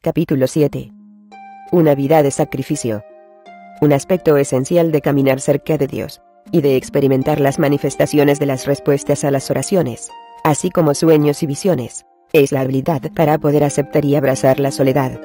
Capítulo 7. Una vida de sacrificio. Un aspecto esencial de caminar cerca de Dios, y de experimentar las manifestaciones de las respuestas a las oraciones, así como sueños y visiones, es la habilidad para poder aceptar y abrazar la soledad.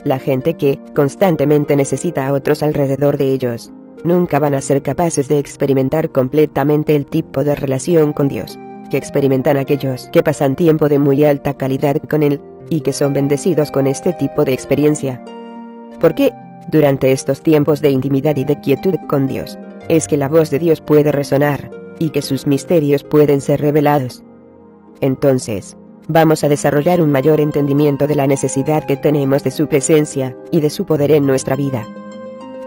La gente que constantemente necesita a otros alrededor de ellos, nunca van a ser capaces de experimentar completamente el tipo de relación con Dios que experimentan aquellos que pasan tiempo de muy alta calidad con Él, y que son bendecidos con este tipo de experiencia. Porque, durante estos tiempos de intimidad y de quietud con Dios, es que la voz de Dios puede resonar, y que sus misterios pueden ser revelados. Entonces, vamos a desarrollar un mayor entendimiento de la necesidad que tenemos de su presencia, y de su poder en nuestra vida.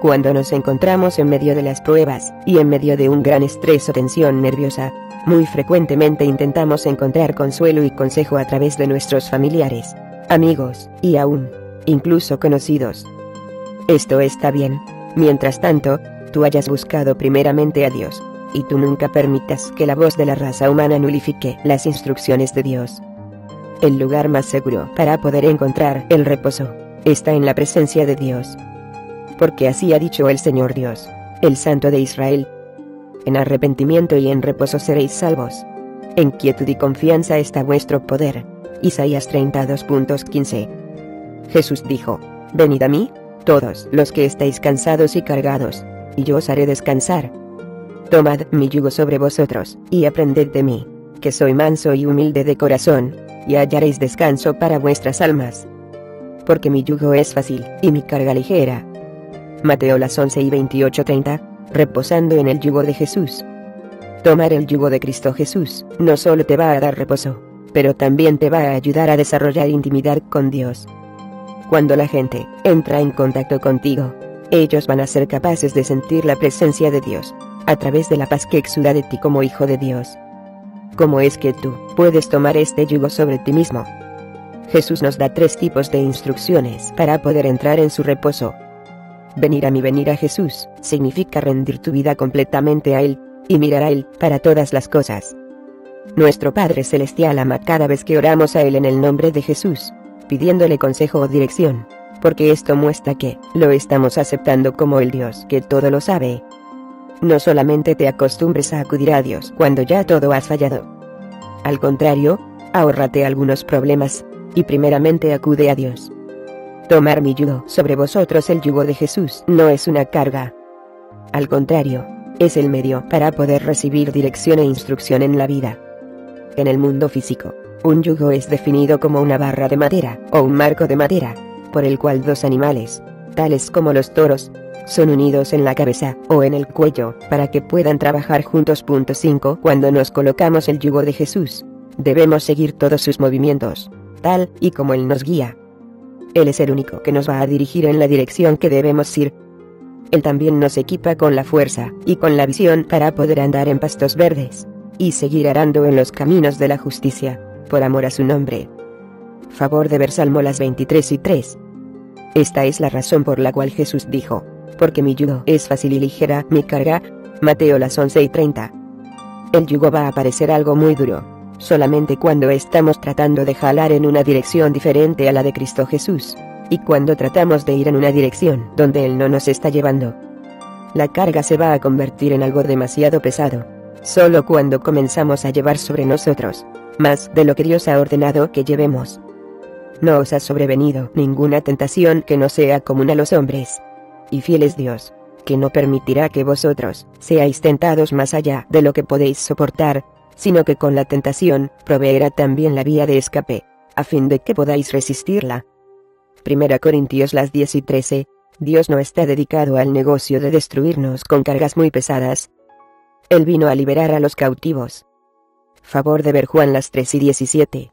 Cuando nos encontramos en medio de las pruebas, y en medio de un gran estrés o tensión nerviosa, muy frecuentemente intentamos encontrar consuelo y consejo a través de nuestros familiares, amigos, y aún, incluso conocidos. Esto está bien, mientras tanto, tú hayas buscado primeramente a Dios, y tú nunca permitas que la voz de la raza humana nulifique las instrucciones de Dios. El lugar más seguro para poder encontrar el reposo, está en la presencia de Dios. Porque así ha dicho el Señor Dios, el Santo de Israel: en arrepentimiento y en reposo seréis salvos. En quietud y confianza está vuestro poder. Isaías 32.15. Jesús dijo: venid a mí, todos los que estáis cansados y cargados, y yo os haré descansar. Tomad mi yugo sobre vosotros, y aprended de mí, que soy manso y humilde de corazón, y hallaréis descanso para vuestras almas. Porque mi yugo es fácil, y mi carga ligera. Mateo 11:28-30. Reposando en el yugo de Jesús. Tomar el yugo de Cristo Jesús no solo te va a dar reposo, pero también te va a ayudar a desarrollar intimidad con Dios. Cuando la gente entra en contacto contigo, ellos van a ser capaces de sentir la presencia de Dios, a través de la paz que exuda de ti como hijo de Dios. ¿Cómo es que tú puedes tomar este yugo sobre ti mismo? Jesús nos da 3 tipos de instrucciones para poder entrar en su reposo. Venir a Jesús, significa rendir tu vida completamente a Él, y mirar a Él, para todas las cosas. Nuestro Padre Celestial ama cada vez que oramos a Él en el nombre de Jesús, pidiéndole consejo o dirección, porque esto muestra que lo estamos aceptando como el Dios que todo lo sabe. No solamente te acostumbres a acudir a Dios cuando ya todo has fallado. Al contrario, ahórrate algunos problemas, y primeramente acude a Dios. Tomar mi yugo sobre vosotros, el yugo de Jesús, no es una carga. Al contrario, es el medio para poder recibir dirección e instrucción en la vida. En el mundo físico, un yugo es definido como una barra de madera, o un marco de madera, por el cual 2 animales, tales como los toros, son unidos en la cabeza, o en el cuello, para que puedan trabajar juntos. 5. Cuando nos colocamos el yugo de Jesús, debemos seguir todos sus movimientos, tal y como Él nos guía. Él es el único que nos va a dirigir en la dirección que debemos ir. Él también nos equipa con la fuerza y con la visión para poder andar en pastos verdes, y seguir arando en los caminos de la justicia, por amor a su nombre. Favor de ver Salmo las 23:3. Esta es la razón por la cual Jesús dijo: porque mi yugo es fácil y ligera mi carga. Mateo las 11:30. El yugo va a parecer algo muy duro solamente cuando estamos tratando de jalar en una dirección diferente a la de Cristo Jesús, y cuando tratamos de ir en una dirección donde Él no nos está llevando. La carga se va a convertir en algo demasiado pesado, solo cuando comenzamos a llevar sobre nosotros más de lo que Dios ha ordenado que llevemos. No os ha sobrevenido ninguna tentación que no sea común a los hombres. Y fiel es Dios, que no permitirá que vosotros seáis tentados más allá de lo que podéis soportar, sino que con la tentación proveerá también la vía de escape, a fin de que podáis resistirla. 1 Corintios las 10:13. Dios no está dedicado al negocio de destruirnos con cargas muy pesadas. Él vino a liberar a los cautivos. Favor de ver Juan las 3:17.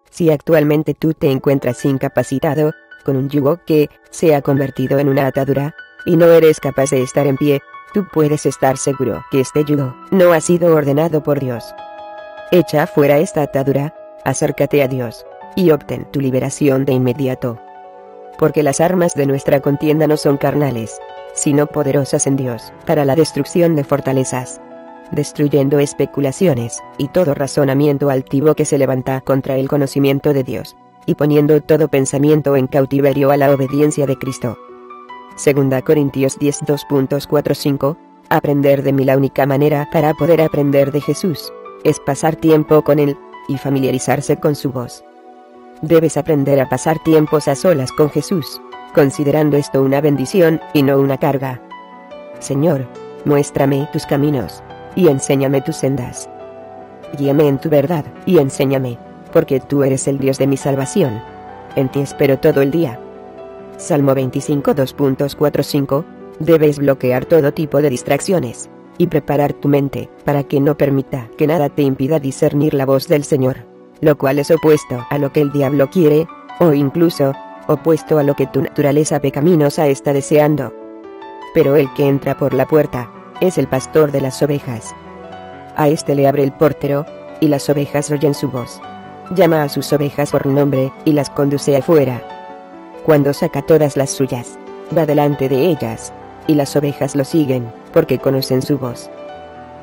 Si actualmente tú te encuentras incapacitado, con un yugo que se ha convertido en una atadura, y no eres capaz de estar en pie, tú puedes estar seguro que este yugo no ha sido ordenado por Dios. Echa fuera esta atadura, acércate a Dios, y obtén tu liberación de inmediato. Porque las armas de nuestra contienda no son carnales, sino poderosas en Dios, para la destrucción de fortalezas, destruyendo especulaciones, y todo razonamiento altivo que se levanta contra el conocimiento de Dios, y poniendo todo pensamiento en cautiverio a la obediencia de Cristo. 2 Corintios 10 2.45. Aprender de mí. La única manera para poder aprender de Jesús es pasar tiempo con Él y familiarizarse con su voz. Debes aprender a pasar tiempos a solas con Jesús, considerando esto una bendición y no una carga. Señor, muéstrame tus caminos y enséñame tus sendas. Guíame en tu verdad y enséñame, porque tú eres el Dios de mi salvación. En ti espero todo el día. Salmo 25 2.45. Debes bloquear todo tipo de distracciones y preparar tu mente para que no permita que nada te impida discernir la voz del Señor, lo cual es opuesto a lo que el diablo quiere, o incluso opuesto a lo que tu naturaleza pecaminosa está deseando. Pero el que entra por la puerta es el pastor de las ovejas. A este le abre el portero, y las ovejas oyen su voz. Llama a sus ovejas por nombre y las conduce afuera. Cuando saca todas las suyas, va delante de ellas, y las ovejas lo siguen, porque conocen su voz.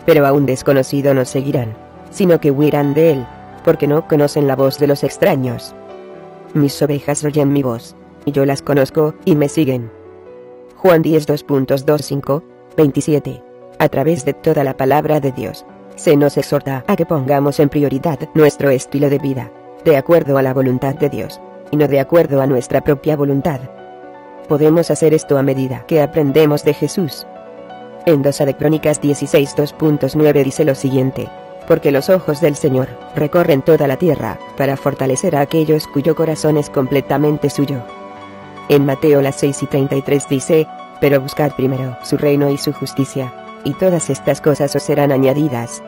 Pero a un desconocido no seguirán, sino que huirán de él, porque no conocen la voz de los extraños. Mis ovejas oyen mi voz, y yo las conozco, y me siguen. Juan 10 2.25, 27. A través de toda la palabra de Dios, se nos exhorta a que pongamos en prioridad nuestro estilo de vida, de acuerdo a la voluntad de Dios, y no de acuerdo a nuestra propia voluntad. Podemos hacer esto a medida que aprendemos de Jesús. En 2 de Crónicas 16 2.9 dice lo siguiente: porque los ojos del Señor recorren toda la tierra, para fortalecer a aquellos cuyo corazón es completamente suyo. En Mateo 6:33 dice: pero buscad primero su reino y su justicia, y todas estas cosas os serán añadidas.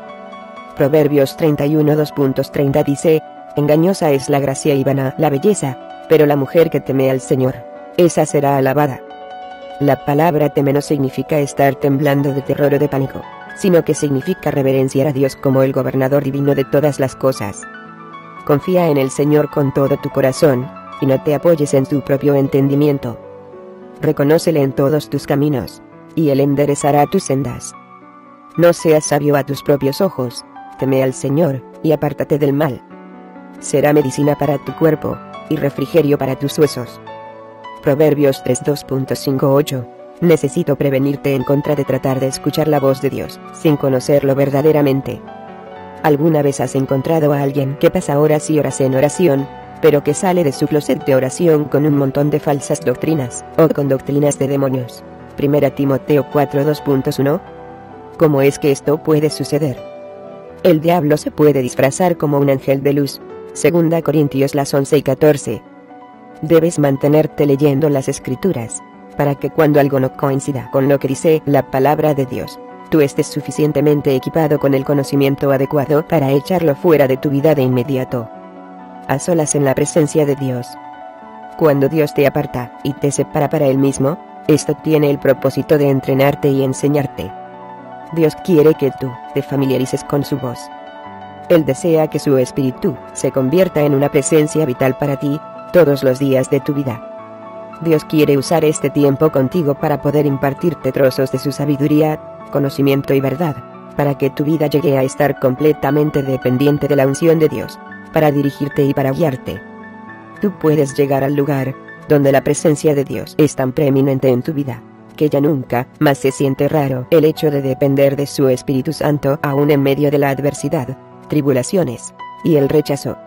Proverbios 31 2.30 dice: engañosa es la gracia y vana la belleza, pero la mujer que teme al Señor, esa será alabada. La palabra teme no significa estar temblando de terror o de pánico, sino que significa reverenciar a Dios como el gobernador divino de todas las cosas. Confía en el Señor con todo tu corazón, y no te apoyes en tu propio entendimiento. Reconócele en todos tus caminos, y Él enderezará tus sendas. No seas sabio a tus propios ojos, teme al Señor, y apártate del mal. Será medicina para tu cuerpo, y refrigerio para tus huesos. Proverbios 3 2.58. Necesito prevenirte en contra de tratar de escuchar la voz de Dios, sin conocerlo verdaderamente. ¿Alguna vez has encontrado a alguien que pasa horas y horas en oración, pero que sale de su closet de oración con un montón de falsas doctrinas, o con doctrinas de demonios? 1 Timoteo 4 2.1. ¿Cómo es que esto puede suceder? El diablo se puede disfrazar como un ángel de luz. 2 Corintios 11:14. Debes mantenerte leyendo las Escrituras, para que cuando algo no coincida con lo que dice la palabra de Dios, tú estés suficientemente equipado con el conocimiento adecuado para echarlo fuera de tu vida de inmediato. A solas en la presencia de Dios. Cuando Dios te aparta y te separa para Él mismo, esto tiene el propósito de entrenarte y enseñarte. Dios quiere que tú te familiarices con su voz. Él desea que su espíritu se convierta en una presencia vital para ti, todos los días de tu vida. Dios quiere usar este tiempo contigo para poder impartirte trozos de su sabiduría, conocimiento y verdad, para que tu vida llegue a estar completamente dependiente de la unción de Dios, para dirigirte y para guiarte. Tú puedes llegar al lugar donde la presencia de Dios es tan preeminente en tu vida, que ya nunca más se siente raro el hecho de depender de su Espíritu Santo aún en medio de la adversidad, tribulaciones y el rechazo.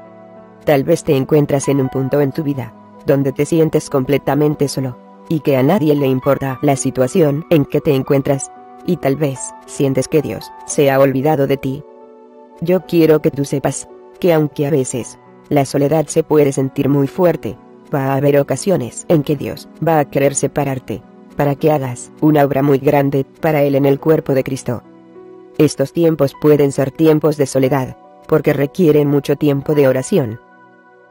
Tal vez te encuentras en un punto en tu vida donde te sientes completamente solo, y que a nadie le importa la situación en que te encuentras, y tal vez sientes que Dios se ha olvidado de ti. Yo quiero que tú sepas que aunque a veces la soledad se puede sentir muy fuerte, va a haber ocasiones en que Dios va a querer separarte, para que hagas una obra muy grande para Él en el cuerpo de Cristo. Estos tiempos pueden ser tiempos de soledad, porque requieren mucho tiempo de oración.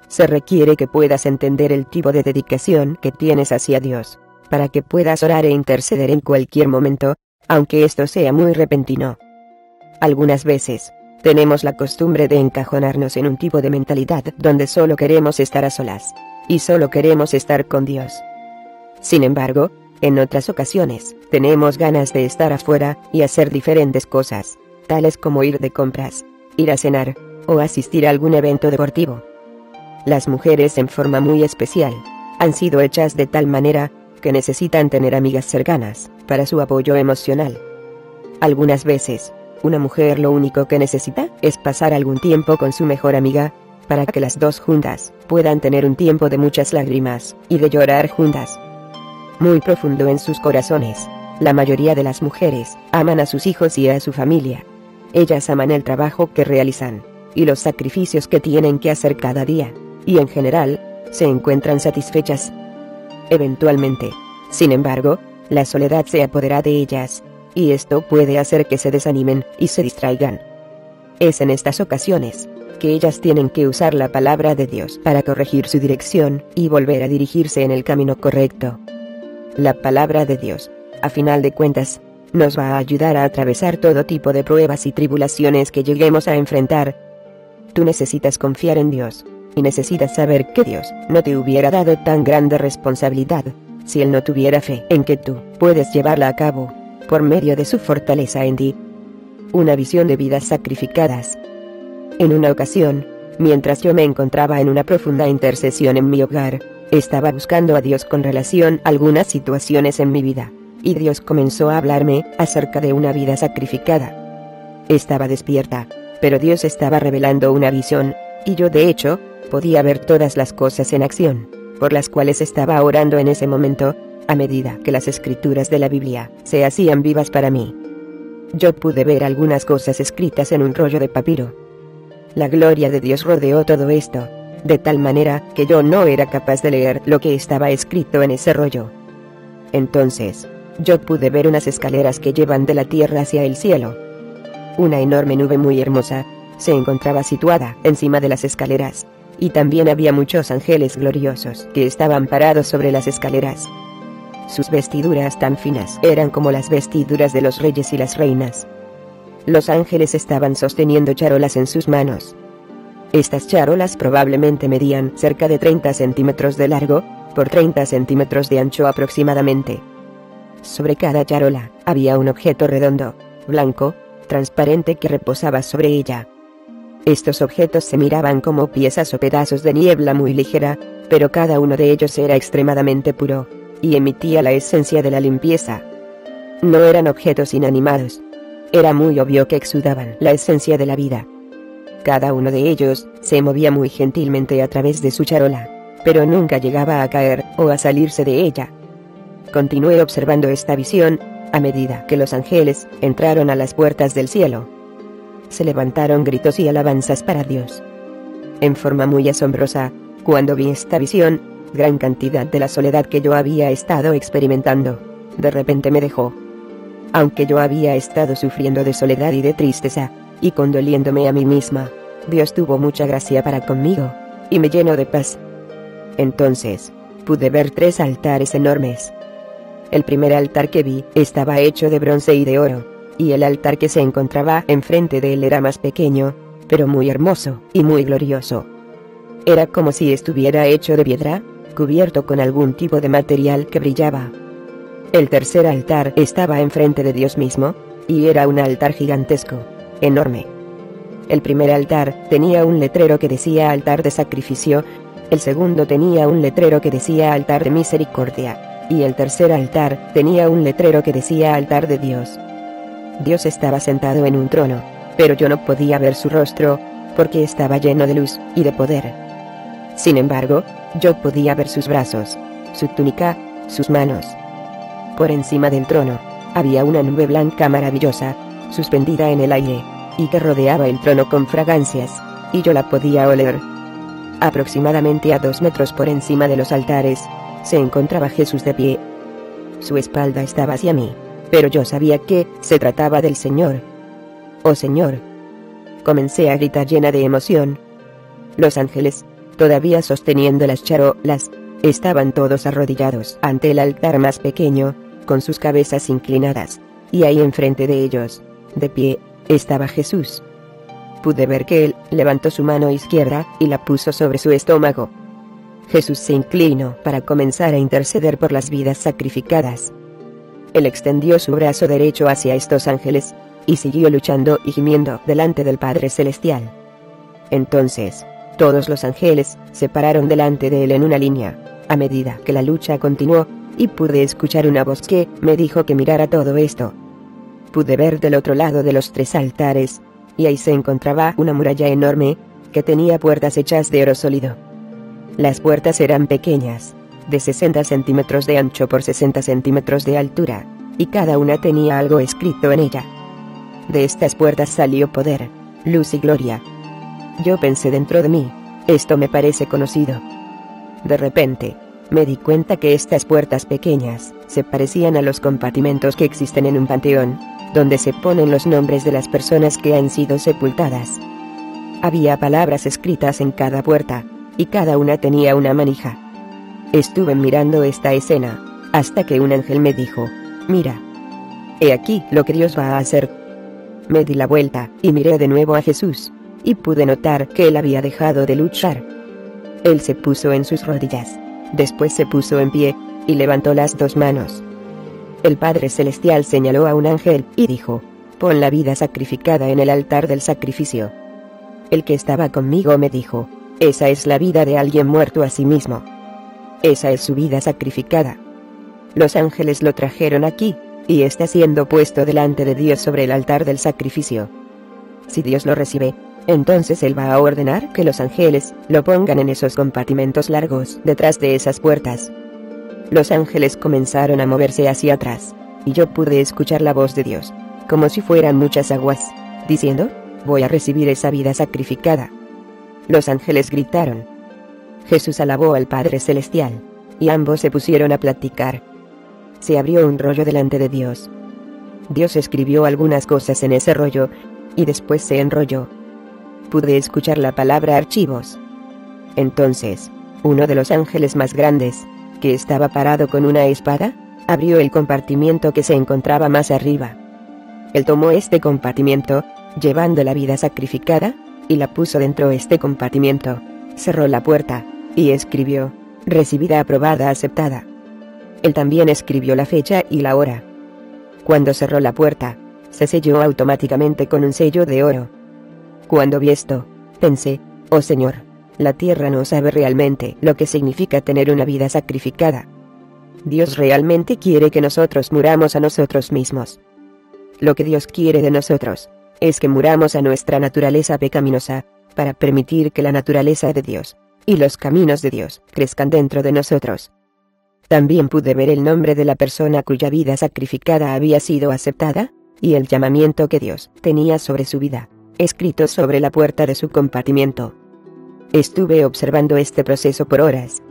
Se requiere que puedas entender el tipo de dedicación que tienes hacia Dios, para que puedas orar e interceder en cualquier momento, aunque esto sea muy repentino. Algunas veces, tenemos la costumbre de encajonarnos en un tipo de mentalidad donde solo queremos estar a solas, y solo queremos estar con Dios. Sin embargo, en otras ocasiones, tenemos ganas de estar afuera y hacer diferentes cosas, tales como ir de compras, ir a cenar, o asistir a algún evento deportivo. Las mujeres en forma muy especial han sido hechas de tal manera que necesitan tener amigas cercanas para su apoyo emocional. Algunas veces, una mujer lo único que necesita es pasar algún tiempo con su mejor amiga, para que las dos juntas puedan tener un tiempo de muchas lágrimas y de llorar juntas. Muy profundo en sus corazones, la mayoría de las mujeres aman a sus hijos y a su familia. Ellas aman el trabajo que realizan y los sacrificios que tienen que hacer cada día, y en general, se encuentran satisfechas. Eventualmente, sin embargo, la soledad se apodera de ellas, y esto puede hacer que se desanimen y se distraigan. Es en estas ocasiones que ellas tienen que usar la palabra de Dios para corregir su dirección y volver a dirigirse en el camino correcto. La palabra de Dios, a final de cuentas, nos va a ayudar a atravesar todo tipo de pruebas y tribulaciones que lleguemos a enfrentar. Tú necesitas confiar en Dios, y necesitas saber que Dios no te hubiera dado tan grande responsabilidad si Él no tuviera fe en que tú puedes llevarla a cabo, por medio de su fortaleza en ti. Una visión de vidas sacrificadas. En una ocasión, mientras yo me encontraba en una profunda intercesión en mi hogar, estaba buscando a Dios con relación a algunas situaciones en mi vida, y Dios comenzó a hablarme acerca de una vida sacrificada. Estaba despierta, pero Dios estaba revelando una visión, y yo de hecho, podía ver todas las cosas en acción, por las cuales estaba orando en ese momento, a medida que las escrituras de la Biblia se hacían vivas para mí. Yo pude ver algunas cosas escritas en un rollo de papiro. La gloria de Dios rodeó todo esto, de tal manera que yo no era capaz de leer lo que estaba escrito en ese rollo. Entonces, yo pude ver unas escaleras que llevan de la tierra hacia el cielo. Una enorme nube muy hermosa se encontraba situada encima de las escaleras, y también había muchos ángeles gloriosos que estaban parados sobre las escaleras. Sus vestiduras tan finas eran como las vestiduras de los reyes y las reinas. Los ángeles estaban sosteniendo charolas en sus manos. Estas charolas probablemente medían cerca de 30 centímetros de largo, por 30 centímetros de ancho aproximadamente. Sobre cada charola, había un objeto redondo, blanco, transparente que reposaba sobre ella. Estos objetos se miraban como piezas o pedazos de niebla muy ligera, pero cada uno de ellos era extremadamente puro, y emitía la esencia de la limpieza. No eran objetos inanimados. Era muy obvio que exudaban la esencia de la vida. Cada uno de ellos se movía muy gentilmente a través de su charola, pero nunca llegaba a caer o a salirse de ella. Continué observando esta visión, a medida que los ángeles entraron a las puertas del cielo. Se levantaron gritos y alabanzas para Dios. En forma muy asombrosa, cuando vi esta visión, gran cantidad de la soledad que yo había estado experimentando, de repente me dejó. Aunque yo había estado sufriendo de soledad y de tristeza, y condoliéndome a mí misma, Dios tuvo mucha gracia para conmigo, y me llenó de paz. Entonces, pude ver 3 altares enormes. El primer altar que vi estaba hecho de bronce y de oro, y el altar que se encontraba enfrente de él era más pequeño, pero muy hermoso y muy glorioso. Era como si estuviera hecho de piedra, cubierto con algún tipo de material que brillaba. El tercer altar estaba enfrente de Dios mismo, y era un altar gigantesco, enorme. El primer altar tenía un letrero que decía altar de sacrificio, el segundo tenía un letrero que decía altar de misericordia, y el tercer altar tenía un letrero que decía altar de Dios. Dios estaba sentado en un trono, pero yo no podía ver su rostro, porque estaba lleno de luz y de poder. Sin embargo, yo podía ver sus brazos, su túnica, sus manos. Por encima del trono, había una nube blanca maravillosa, suspendida en el aire, y que rodeaba el trono con fragancias, y yo la podía oler. Aproximadamente a 2 metros por encima de los altares, se encontraba Jesús de pie. Su espalda estaba hacia mí, pero yo sabía que se trataba del Señor. «¡Oh Señor!», comencé a gritar llena de emoción. Los ángeles, todavía sosteniendo las charolas, estaban todos arrodillados ante el altar más pequeño, con sus cabezas inclinadas, y ahí enfrente de ellos, de pie, estaba Jesús. Pude ver que él levantó su mano izquierda y la puso sobre su estómago. Jesús se inclinó para comenzar a interceder por las vidas sacrificadas. Él extendió su brazo derecho hacia estos ángeles, y siguió luchando y gimiendo delante del Padre Celestial. Entonces, Todos los ángeles se pararon delante de él en una línea, a medida que la lucha continuó, y pude escuchar una voz que me dijo que mirara todo esto. Pude ver del otro lado de los 3 altares, y ahí se encontraba una muralla enorme, que tenía puertas hechas de oro sólido. Las puertas eran pequeñas, de 60 centímetros de ancho por 60 centímetros de altura, y cada una tenía algo escrito en ella. De estas puertas salió poder, luz y gloria. Yo pensé dentro de mí, esto me parece conocido. De repente, me di cuenta que estas puertas pequeñas se parecían a los compartimentos que existen en un panteón, donde se ponen los nombres de las personas que han sido sepultadas. Había palabras escritas en cada puerta, y cada una tenía una manija. Estuve mirando esta escena, hasta que un ángel me dijo, mira. He aquí lo que Dios va a hacer. Me di la vuelta, y miré de nuevo a Jesús, y pude notar que él había dejado de luchar. Él se puso en sus rodillas, después se puso en pie, y levantó las 2 manos. El Padre Celestial señaló a un ángel, y dijo, pon la vida sacrificada en el altar del sacrificio. El que estaba conmigo me dijo, esa es la vida de alguien muerto a sí mismo. Esa es su vida sacrificada. Los ángeles lo trajeron aquí, y está siendo puesto delante de Dios sobre el altar del sacrificio. Si Dios lo recibe, entonces Él va a ordenar que los ángeles lo pongan en esos compartimentos largos detrás de esas puertas. Los ángeles comenzaron a moverse hacia atrás, y yo pude escuchar la voz de Dios, como si fueran muchas aguas, diciendo, voy a recibir esa vida sacrificada. Los ángeles gritaron. Jesús alabó al Padre Celestial, y ambos se pusieron a platicar. Se abrió un rollo delante de Dios. Dios escribió algunas cosas en ese rollo, y después se enrolló. Pude escuchar la palabra archivos. Entonces, uno de los ángeles más grandes, que estaba parado con una espada, abrió el compartimiento que se encontraba más arriba. Él tomó este compartimiento, llevando la vida sacrificada, y la puso dentro de este compartimiento, cerró la puerta, y escribió, recibida, aprobada, aceptada. Él también escribió la fecha y la hora. Cuando cerró la puerta, se selló automáticamente con un sello de oro. Cuando vi esto, pensé, oh Señor, la tierra no sabe realmente lo que significa tener una vida sacrificada. Dios realmente quiere que nosotros muramos a nosotros mismos. Lo que Dios quiere de nosotros es que muramos a nuestra naturaleza pecaminosa, para permitir que la naturaleza de Dios y los caminos de Dios crezcan dentro de nosotros. También pude ver el nombre de la persona cuya vida sacrificada había sido aceptada, y el llamamiento que Dios tenía sobre su vida, escrito sobre la puerta de su compartimiento. Estuve observando este proceso por horas.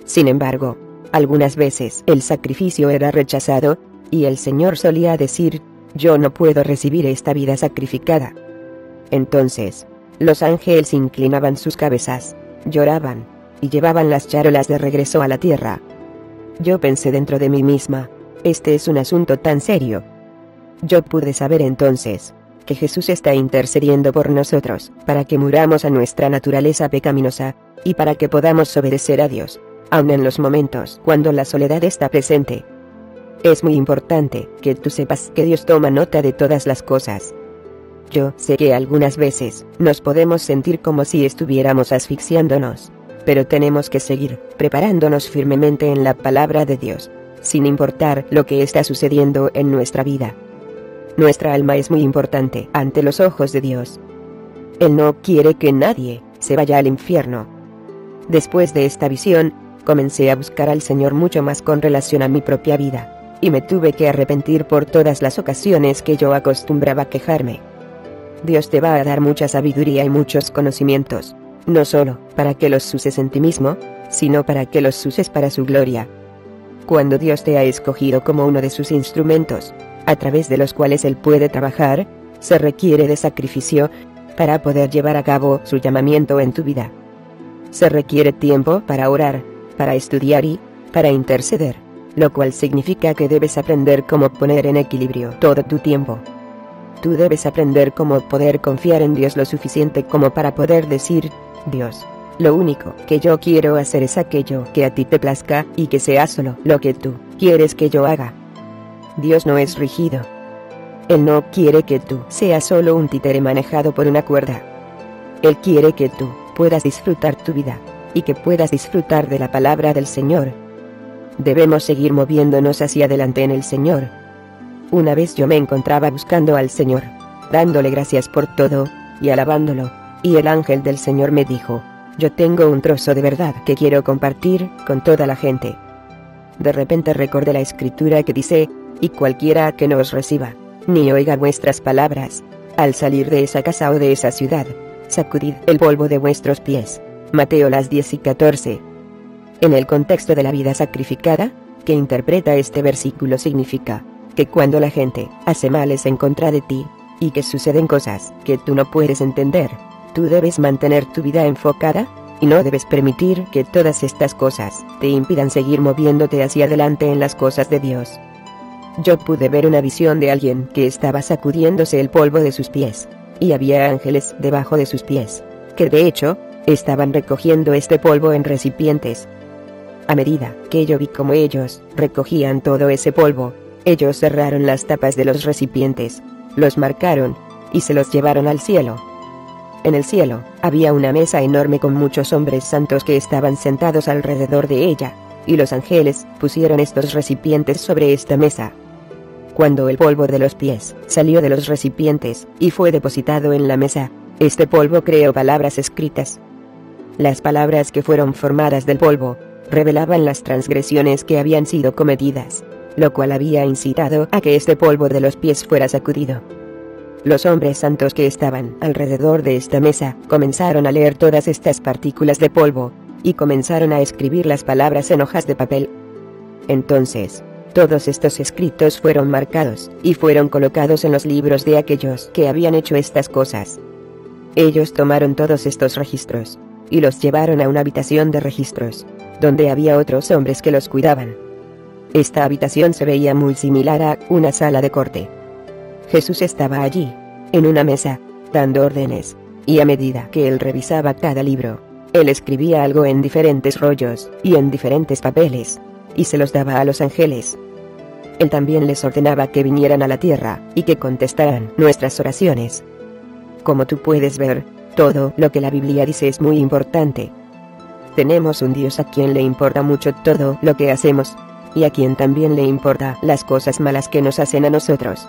Sin embargo, algunas veces el sacrificio era rechazado, y el Señor solía decir, yo no puedo recibir esta vida sacrificada. Entonces, los ángeles inclinaban sus cabezas, lloraban, y llevaban las charolas de regreso a la tierra. Yo pensé dentro de mí misma, este es un asunto tan serio. Yo pude saber entonces, que Jesús está intercediendo por nosotros, para que muramos a nuestra naturaleza pecaminosa, y para que podamos obedecer a Dios, aun en los momentos cuando la soledad está presente. Es muy importante que tú sepas que Dios toma nota de todas las cosas. Yo sé que algunas veces nos podemos sentir como si estuviéramos asfixiándonos, pero tenemos que seguir preparándonos firmemente en la palabra de Dios, sin importar lo que está sucediendo en nuestra vida. Nuestra alma es muy importante ante los ojos de Dios. Él no quiere que nadie se vaya al infierno. Después de esta visión, comencé a buscar al Señor mucho más con relación a mi propia vida, y me tuve que arrepentir por todas las ocasiones que yo acostumbraba a quejarme. Dios te va a dar mucha sabiduría y muchos conocimientos, no solo para que los uses en ti mismo, sino para que los uses para su gloria. Cuando Dios te ha escogido como uno de sus instrumentos, a través de los cuales Él puede trabajar, se requiere de sacrificio, para poder llevar a cabo su llamamiento en tu vida. Se requiere tiempo para orar, para estudiar y para interceder, lo cual significa que debes aprender cómo poner en equilibrio todo tu tiempo. Tú debes aprender cómo poder confiar en Dios lo suficiente como para poder decir, Dios, lo único que yo quiero hacer es aquello que a ti te plazca y que sea solo lo que tú quieres que yo haga. Dios no es rígido. Él no quiere que tú seas solo un títere manejado por una cuerda. Él quiere que tú puedas disfrutar tu vida, y que puedas disfrutar de la palabra del Señor. Debemos seguir moviéndonos hacia adelante en el Señor. Una vez yo me encontraba buscando al Señor, dándole gracias por todo, y alabándolo, y el ángel del Señor me dijo: yo tengo un trozo de verdad que quiero compartir con toda la gente. De repente recordé la escritura que dice: y cualquiera que no os reciba, ni oiga vuestras palabras, al salir de esa casa o de esa ciudad, sacudid el polvo de vuestros pies. Mateo 10:14. En el contexto de la vida sacrificada, que interpreta este versículo significa que cuando la gente hace males en contra de ti, y que suceden cosas que tú no puedes entender, tú debes mantener tu vida enfocada, y no debes permitir que todas estas cosas te impidan seguir moviéndote hacia adelante en las cosas de Dios. Yo pude ver una visión de alguien que estaba sacudiéndose el polvo de sus pies, y había ángeles debajo de sus pies, que de hecho, estaban recogiendo este polvo en recipientes. A medida que yo vi cómo ellos recogían todo ese polvo, ellos cerraron las tapas de los recipientes, los marcaron, y se los llevaron al cielo. En el cielo, había una mesa enorme con muchos hombres santos que estaban sentados alrededor de ella, y los ángeles pusieron estos recipientes sobre esta mesa. Cuando el polvo de los pies salió de los recipientes, y fue depositado en la mesa, este polvo creó palabras escritas. Las palabras que fueron formadas del polvo, revelaban las transgresiones que habían sido cometidas, lo cual había incitado a que este polvo de los pies fuera sacudido. Los hombres santos que estaban alrededor de esta mesa comenzaron a leer todas estas partículas de polvo, y comenzaron a escribir las palabras en hojas de papel. Entonces, todos estos escritos fueron marcados, y fueron colocados en los libros de aquellos que habían hecho estas cosas. Ellos tomaron todos estos registros, y los llevaron a una habitación de registros, donde había otros hombres que los cuidaban. Esta habitación se veía muy similar a una sala de corte. Jesús estaba allí, en una mesa, dando órdenes, y a medida que él revisaba cada libro, él escribía algo en diferentes rollos, y en diferentes papeles, y se los daba a los ángeles. Él también les ordenaba que vinieran a la tierra, y que contestaran nuestras oraciones. Como tú puedes ver, todo lo que la Biblia dice es muy importante. Tenemos un Dios a quien le importa mucho todo lo que hacemos, y a quien también le importa las cosas malas que nos hacen a nosotros.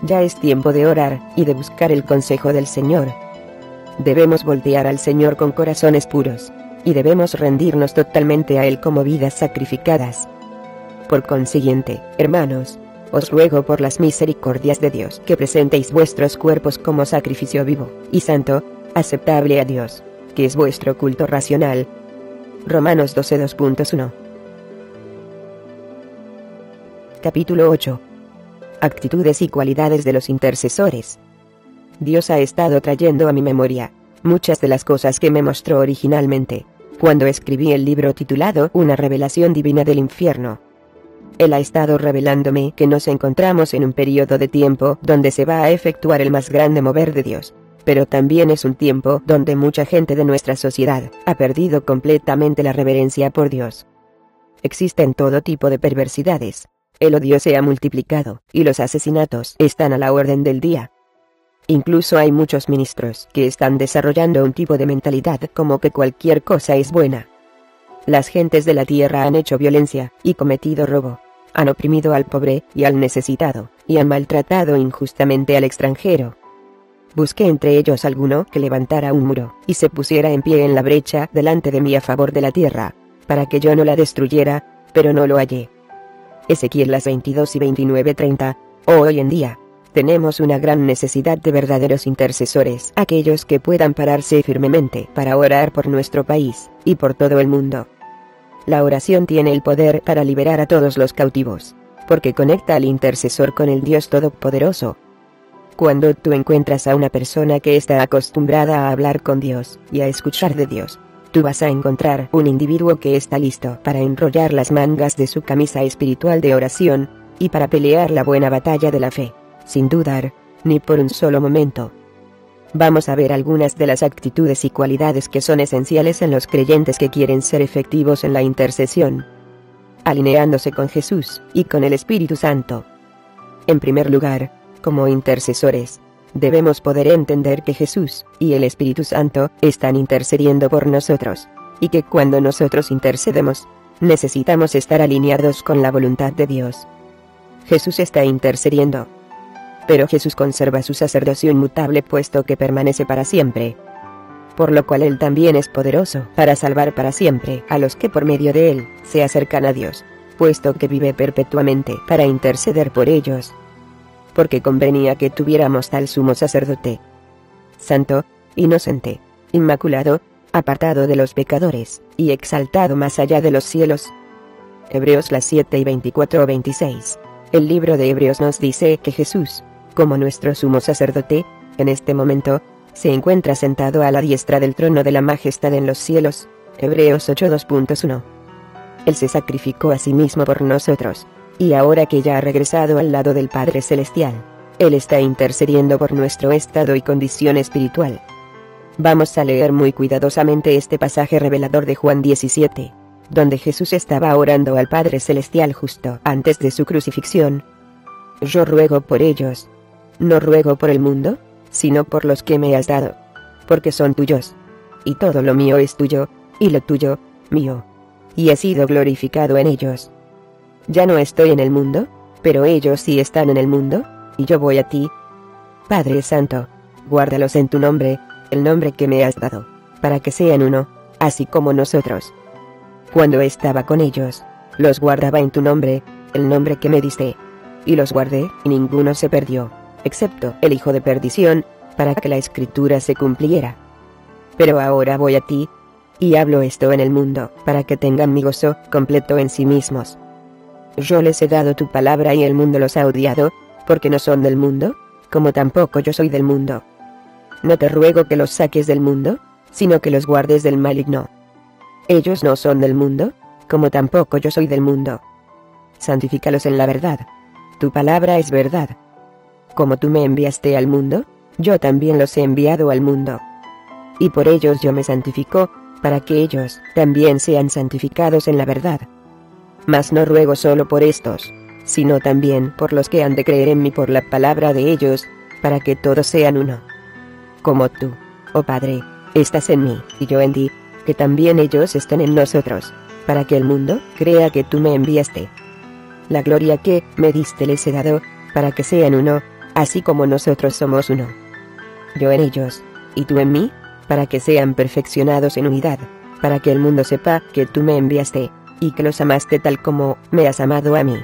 Ya es tiempo de orar, y de buscar el consejo del Señor. Debemos voltear al Señor con corazones puros, y debemos rendirnos totalmente a Él como vidas sacrificadas. Por consiguiente, hermanos, os ruego por las misericordias de Dios que presentéis vuestros cuerpos como sacrificio vivo, y santo, aceptable a Dios, que es vuestro culto racional. Romanos 12:2.1. Capítulo 8. Actitudes y cualidades de los intercesores. Dios ha estado trayendo a mi memoria muchas de las cosas que me mostró originalmente, cuando escribí el libro titulado Una revelación divina del infierno. Él ha estado revelándome que nos encontramos en un periodo de tiempo donde se va a efectuar el más grande mover de Dios, pero también es un tiempo donde mucha gente de nuestra sociedad ha perdido completamente la reverencia por Dios. Existen todo tipo de perversidades. El odio se ha multiplicado, y los asesinatos están a la orden del día. Incluso hay muchos ministros que están desarrollando un tipo de mentalidad como que cualquier cosa es buena. Las gentes de la tierra han hecho violencia, y cometido robo. Han oprimido al pobre y al necesitado, y han maltratado injustamente al extranjero. Busqué entre ellos alguno que levantara un muro, y se pusiera en pie en la brecha delante de mí a favor de la tierra, para que yo no la destruyera, pero no lo hallé. Ezequiel 22 y 29:30. Hoy en día, tenemos una gran necesidad de verdaderos intercesores, aquellos que puedan pararse firmemente para orar por nuestro país, y por todo el mundo. La oración tiene el poder para liberar a todos los cautivos, porque conecta al intercesor con el Dios Todopoderoso. Cuando tú encuentras a una persona que está acostumbrada a hablar con Dios, y a escuchar de Dios, tú vas a encontrar un individuo que está listo para enrollar las mangas de su camisa espiritual de oración, y para pelear la buena batalla de la fe, sin dudar, ni por un solo momento. Vamos a ver algunas de las actitudes y cualidades que son esenciales en los creyentes que quieren ser efectivos en la intercesión, alineándose con Jesús y con el Espíritu Santo. En primer lugar, como intercesores, debemos poder entender que Jesús y el Espíritu Santo están intercediendo por nosotros, y que cuando nosotros intercedemos, necesitamos estar alineados con la voluntad de Dios. Jesús está intercediendo, pero Jesús conserva su sacerdocio inmutable puesto que permanece para siempre, por lo cual Él también es poderoso para salvar para siempre a los que por medio de Él se acercan a Dios, puesto que vive perpetuamente para interceder por ellos. Porque convenía que tuviéramos tal sumo sacerdote, santo, inocente, inmaculado, apartado de los pecadores, y exaltado más allá de los cielos. Hebreos 7:24 o 26. El libro de Hebreos nos dice que Jesús, como nuestro sumo sacerdote, en este momento, se encuentra sentado a la diestra del trono de la majestad en los cielos. Hebreos 8:2.1. Él se sacrificó a sí mismo por nosotros, y ahora que ya ha regresado al lado del Padre Celestial, Él está intercediendo por nuestro estado y condición espiritual. Vamos a leer muy cuidadosamente este pasaje revelador de Juan 17, donde Jesús estaba orando al Padre Celestial justo antes de su crucifixión. Yo ruego por ellos. No ruego por el mundo, sino por los que me has dado, porque son tuyos. Y todo lo mío es tuyo, y lo tuyo, mío. Y he sido glorificado en ellos. Ya no estoy en el mundo, pero ellos sí están en el mundo, y yo voy a ti. Padre Santo, guárdalos en tu nombre, el nombre que me has dado, para que sean uno, así como nosotros. Cuando estaba con ellos, los guardaba en tu nombre, el nombre que me diste. Y los guardé, y ninguno se perdió, excepto el hijo de perdición, para que la escritura se cumpliera. Pero ahora voy a ti, y hablo esto en el mundo, para que tengan mi gozo completo en sí mismos. Yo les he dado tu palabra y el mundo los ha odiado, porque no son del mundo, como tampoco yo soy del mundo. No te ruego que los saques del mundo, sino que los guardes del maligno. Ellos no son del mundo, como tampoco yo soy del mundo. Santifícalos en la verdad. Tu palabra es verdad. Como tú me enviaste al mundo, yo también los he enviado al mundo. Y por ellos yo me santifico, para que ellos también sean santificados en la verdad. Mas no ruego solo por estos, sino también por los que han de creer en mí por la palabra de ellos, para que todos sean uno. Como tú, oh Padre, estás en mí, y yo en ti, que también ellos estén en nosotros, para que el mundo crea que tú me enviaste. La gloria que me diste les he dado, para que sean uno, así como nosotros somos uno. Yo en ellos, y tú en mí, para que sean perfeccionados en unidad, para que el mundo sepa que tú me enviaste, y que los amaste tal como me has amado a mí.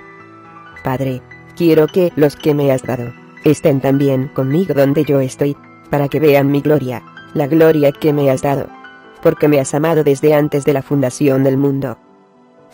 Padre, quiero que los que me has dado estén también conmigo donde yo estoy, para que vean mi gloria, la gloria que me has dado, porque me has amado desde antes de la fundación del mundo.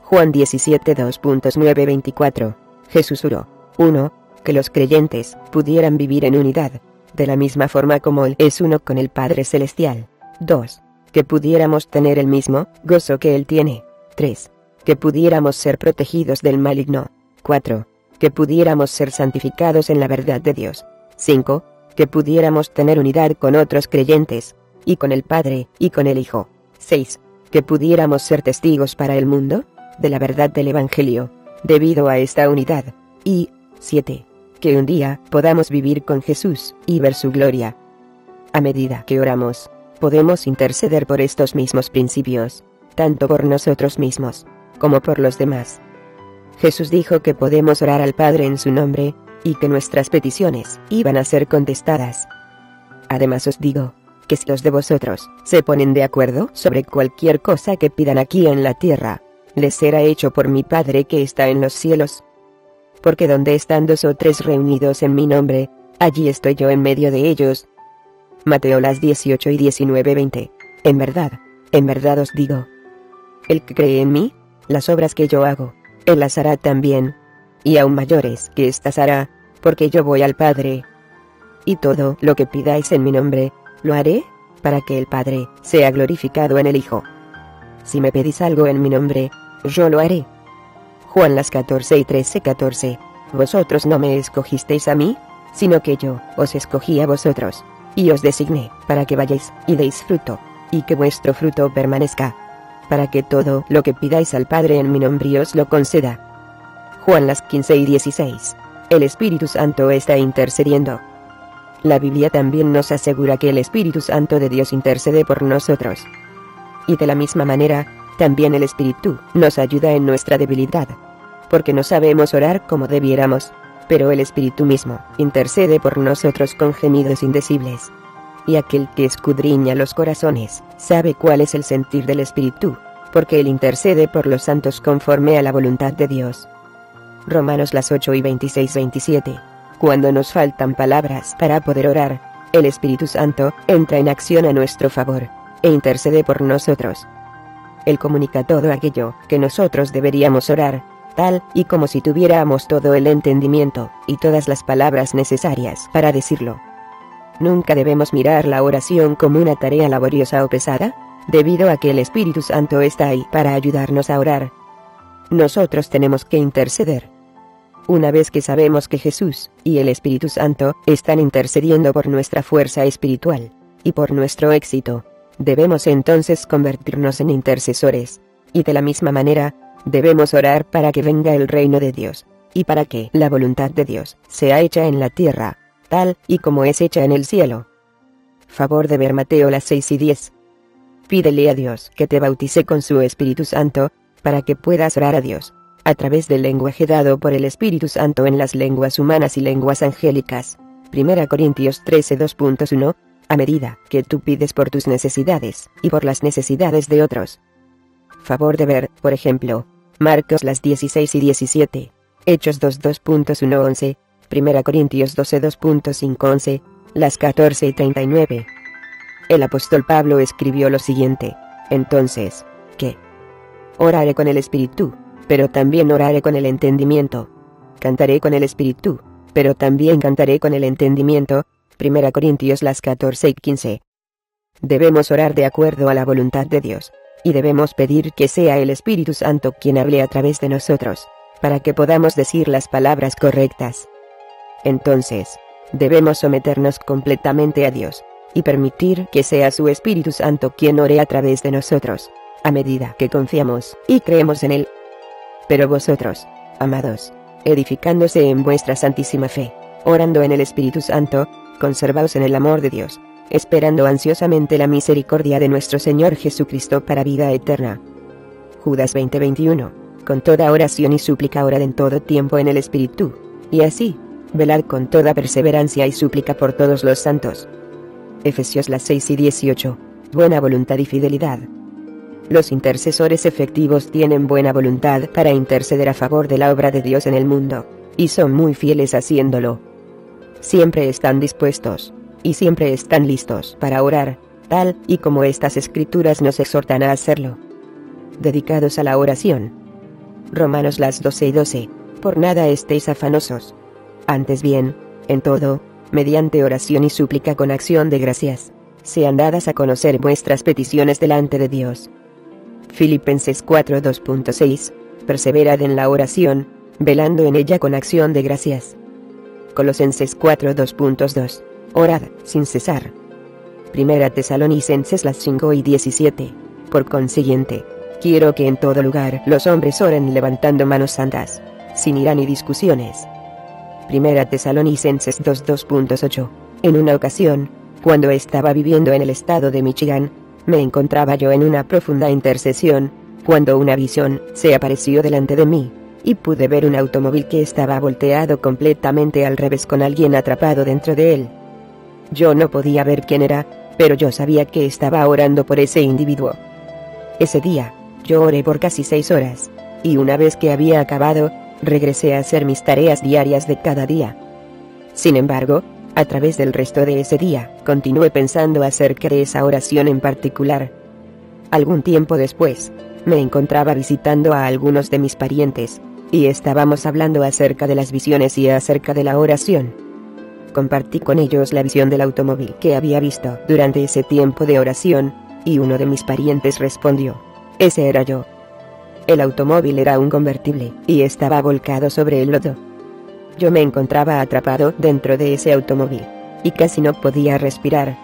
Juan 17:2.9-24. Jesús oró, 1. Que los creyentes pudieran vivir en unidad, de la misma forma como Él es uno con el Padre Celestial. 2. Que pudiéramos tener el mismo gozo que Él tiene. 3. Que pudiéramos ser protegidos del maligno. 4. Que pudiéramos ser santificados en la verdad de Dios. 5. Que pudiéramos tener unidad con otros creyentes, y con el Padre, y con el Hijo. 6. Que pudiéramos ser testigos para el mundo, de la verdad del Evangelio, debido a esta unidad. Y 7. Que un día podamos vivir con Jesús, y ver su gloria. A medida que oramos, podemos interceder por estos mismos principios, tanto por nosotros mismos, como por los demás. Jesús dijo que podemos orar al Padre en su nombre, y que nuestras peticiones iban a ser contestadas. Además os digo, que si los de vosotros se ponen de acuerdo sobre cualquier cosa que pidan aquí en la tierra, les será hecho por mi Padre que está en los cielos. Porque donde están 2 o 3 reunidos en mi nombre, allí estoy yo en medio de ellos. Mateo 18 y 19-20. En verdad os digo, el que cree en mí, las obras que yo hago, él las hará también, y aún mayores que estas hará, porque yo voy al Padre. Y todo lo que pidáis en mi nombre, lo haré, para que el Padre sea glorificado en el Hijo. Si me pedís algo en mi nombre, yo lo haré. Juan 14 y 13-14. Vosotros no me escogisteis a mí, sino que yo os escogí a vosotros, y os designé para que vayáis y deis fruto, y que vuestro fruto permanezca, para que todo lo que pidáis al Padre en mi nombre os lo conceda. Juan 15 y 16. El Espíritu Santo está intercediendo. La Biblia también nos asegura que el Espíritu Santo de Dios intercede por nosotros. Y de la misma manera, también el Espíritu nos ayuda en nuestra debilidad. Porque no sabemos orar como debiéramos, pero el Espíritu mismo intercede por nosotros con gemidos indecibles. Y aquel que escudriña los corazones, sabe cuál es el sentir del Espíritu, porque él intercede por los santos conforme a la voluntad de Dios. Romanos 8 y 26-27. Cuando nos faltan palabras para poder orar, el Espíritu Santo entra en acción a nuestro favor, e intercede por nosotros. Él comunica todo aquello que nosotros deberíamos orar, tal y como si tuviéramos todo el entendimiento y todas las palabras necesarias para decirlo. Nunca debemos mirar la oración como una tarea laboriosa o pesada, debido a que el Espíritu Santo está ahí para ayudarnos a orar. Nosotros tenemos que interceder. Una vez que sabemos que Jesús y el Espíritu Santo están intercediendo por nuestra fuerza espiritual y por nuestro éxito, debemos entonces convertirnos en intercesores, y de la misma manera, debemos orar para que venga el reino de Dios, y para que la voluntad de Dios sea hecha en la tierra, tal y como es hecha en el cielo. Favor de ver Mateo 6 y 10. Pídele a Dios que te bautice con su Espíritu Santo, para que puedas orar a Dios, a través del lenguaje dado por el Espíritu Santo en las lenguas humanas y lenguas angélicas. 1 Corintios 13 2.1, a medida que tú pides por tus necesidades, y por las necesidades de otros. Favor de ver, por ejemplo, Marcos 16 y 17, Hechos 2 11, 1 Corintios 12 2.5 11, las 14 y 39. El apóstol Pablo escribió lo siguiente: entonces, ¿qué? Oraré con el Espíritu, pero también oraré con el entendimiento. Cantaré con el Espíritu, pero también cantaré con el entendimiento. 1 Corintios 14 y 15. Debemos orar de acuerdo a la voluntad de Dios, y debemos pedir que sea el Espíritu Santo quien hable a través de nosotros, para que podamos decir las palabras correctas. Entonces, debemos someternos completamente a Dios, y permitir que sea su Espíritu Santo quien ore a través de nosotros, a medida que confiamos y creemos en Él. Pero vosotros, amados, edificándose en vuestra santísima fe, orando en el Espíritu Santo, conservaos en el amor de Dios, esperando ansiosamente la misericordia de nuestro Señor Jesucristo para vida eterna. Judas 20:21. Con toda oración y súplica orad en todo tiempo en el Espíritu, y así, velad con toda perseverancia y súplica por todos los santos. Efesios 6 y 18. Buena voluntad y fidelidad. Los intercesores efectivos tienen buena voluntad para interceder a favor de la obra de Dios en el mundo, y son muy fieles haciéndolo. Siempre están dispuestos, y siempre están listos para orar, tal y como estas escrituras nos exhortan a hacerlo. Dedicados a la oración. Romanos 12 y 12. Por nada estéis afanosos. Antes bien, en todo, mediante oración y súplica con acción de gracias, sean dadas a conocer vuestras peticiones delante de Dios. Filipenses 4 2.6. Perseverad en la oración, velando en ella con acción de gracias. Colosenses 4 2.2. Orad, sin cesar. 1 Tesalonicenses 5 y 17. Por consiguiente, quiero que en todo lugar los hombres oren levantando manos santas, sin ira ni discusiones. 1 Tesalonicenses 2.8. En una ocasión, cuando estaba viviendo en el estado de Michigan, me encontraba yo en una profunda intercesión, cuando una visión se apareció delante de mí, y pude ver un automóvil que estaba volteado completamente al revés con alguien atrapado dentro de él. Yo no podía ver quién era, pero yo sabía que estaba orando por ese individuo. Ese día, yo oré por casi 6 horas, y una vez que había acabado, regresé a hacer mis tareas diarias de cada día. Sin embargo, a través del resto de ese día, continué pensando acerca de esa oración en particular. Algún tiempo después, me encontraba visitando a algunos de mis parientes, y estábamos hablando acerca de las visiones y acerca de la oración. Compartí con ellos la visión del automóvil que había visto durante ese tiempo de oración, y uno de mis parientes respondió: ese era yo. El automóvil era un convertible, y estaba volcado sobre el lodo. Yo me encontraba atrapado dentro de ese automóvil, y casi no podía respirar.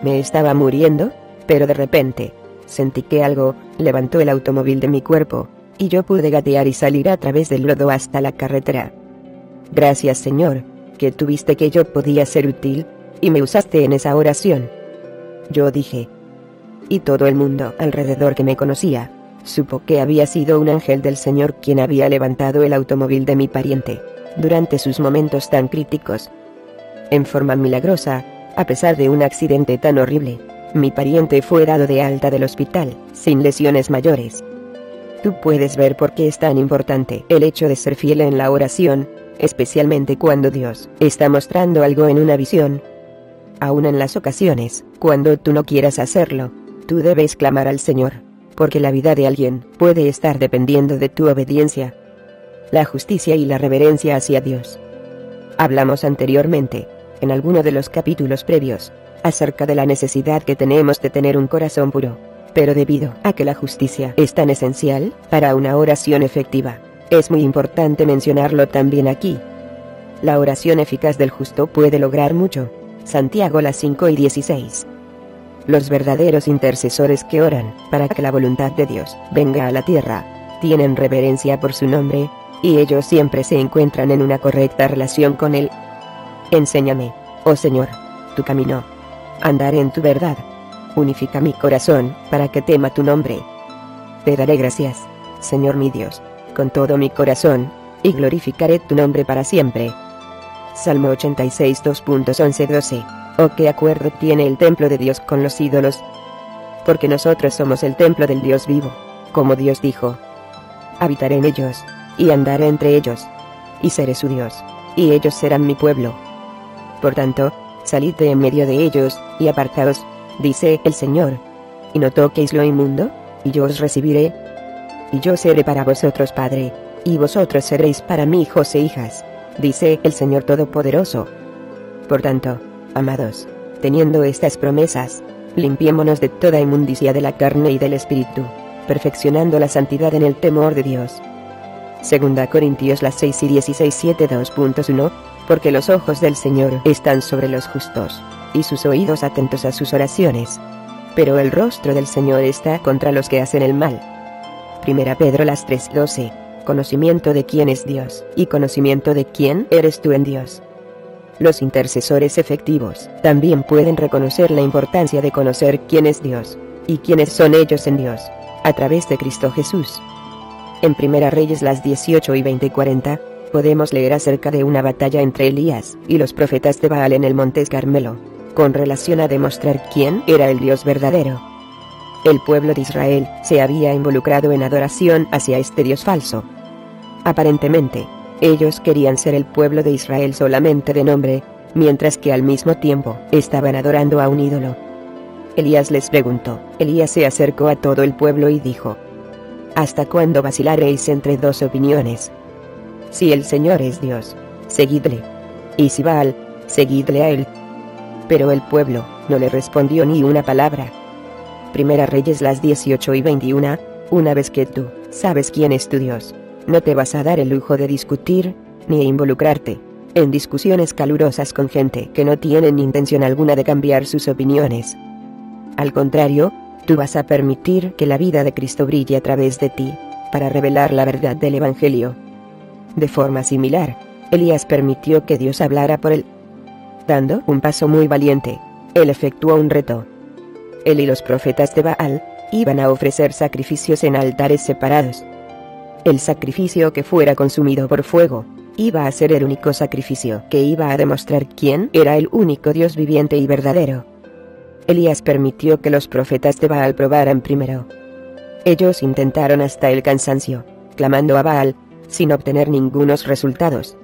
Me estaba muriendo, pero de repente, sentí que algo levantó el automóvil de mi cuerpo, y yo pude gatear y salir a través del lodo hasta la carretera. Gracias, Señor, que tuviste que yo podía ser útil, y me usaste en esa oración. Yo dije. Y todo el mundo alrededor que me conocía supo que había sido un ángel del Señor quien había levantado el automóvil de mi pariente durante sus momentos tan críticos. En forma milagrosa, a pesar de un accidente tan horrible, mi pariente fue dado de alta del hospital, sin lesiones mayores. Tú puedes ver por qué es tan importante el hecho de ser fiel en la oración, especialmente cuando Dios está mostrando algo en una visión. Aún en las ocasiones, cuando tú no quieras hacerlo, tú debes clamar al Señor, porque la vida de alguien puede estar dependiendo de tu obediencia. La justicia y la reverencia hacia Dios. Hablamos anteriormente, en alguno de los capítulos previos, acerca de la necesidad que tenemos de tener un corazón puro, pero debido a que la justicia es tan esencial para una oración efectiva, es muy importante mencionarlo también aquí. La oración eficaz del justo puede lograr mucho. Santiago 5:16. Los verdaderos intercesores que oran para que la voluntad de Dios venga a la tierra, tienen reverencia por su nombre, y ellos siempre se encuentran en una correcta relación con Él. Enséñame, oh Señor, tu camino. Andaré en tu verdad. Unifica mi corazón para que tema tu nombre. Te daré gracias, Señor mi Dios, con todo mi corazón, y glorificaré tu nombre para siempre. Salmo 86 2.11-12. Oh, qué acuerdo tiene el templo de Dios con los ídolos. Porque nosotros somos el templo del Dios vivo, como Dios dijo. Habitaré en ellos, y andaré entre ellos, y seré su Dios, y ellos serán mi pueblo. Por tanto, salid de en medio de ellos, y apartaos, dice el Señor, y no toquéis lo inmundo, y yo os recibiré. Y yo seré para vosotros padre, y vosotros seréis para mí hijos e hijas, dice el Señor Todopoderoso. Por tanto, amados, teniendo estas promesas, limpiémonos de toda inmundicia de la carne y del espíritu, perfeccionando la santidad en el temor de Dios. 2 Corintios 6:16-7 2.1. Porque los ojos del Señor están sobre los justos, y sus oídos atentos a sus oraciones. Pero el rostro del Señor está contra los que hacen el mal. 1 Pedro 3:12. Conocimiento de quién es Dios, y conocimiento de quién eres tú en Dios. Los intercesores efectivos también pueden reconocer la importancia de conocer quién es Dios, y quiénes son ellos en Dios, a través de Cristo Jesús. En 1 Reyes 18:20-40, podemos leer acerca de una batalla entre Elías y los profetas de Baal en el Monte Carmelo, con relación a demostrar quién era el Dios verdadero. El pueblo de Israel se había involucrado en adoración hacia este Dios falso. Aparentemente, ellos querían ser el pueblo de Israel solamente de nombre, mientras que al mismo tiempo estaban adorando a un ídolo. Elías les preguntó. Elías se acercó a todo el pueblo y dijo: ¿Hasta cuándo vacilaréis entre dos opiniones? Si el Señor es Dios, seguidle. Y si Baal, seguidle a él. Pero el pueblo no le respondió ni una palabra. 1 Reyes 18:21. Una vez que tú sabes quién es tu Dios, no te vas a dar el lujo de discutir, ni involucrarte en discusiones calurosas con gente que no tienen intención alguna de cambiar sus opiniones. Al contrario, tú vas a permitir que la vida de Cristo brille a través de ti, para revelar la verdad del Evangelio. De forma similar, Elías permitió que Dios hablara por él. Dando un paso muy valiente, él efectuó un reto. Él y los profetas de Baal iban a ofrecer sacrificios en altares separados. El sacrificio que fuera consumido por fuego iba a ser el único sacrificio que iba a demostrar quién era el único Dios viviente y verdadero. Elías permitió que los profetas de Baal probaran primero. Ellos intentaron hasta el cansancio, clamando a Baal, sin obtener ningunos resultados.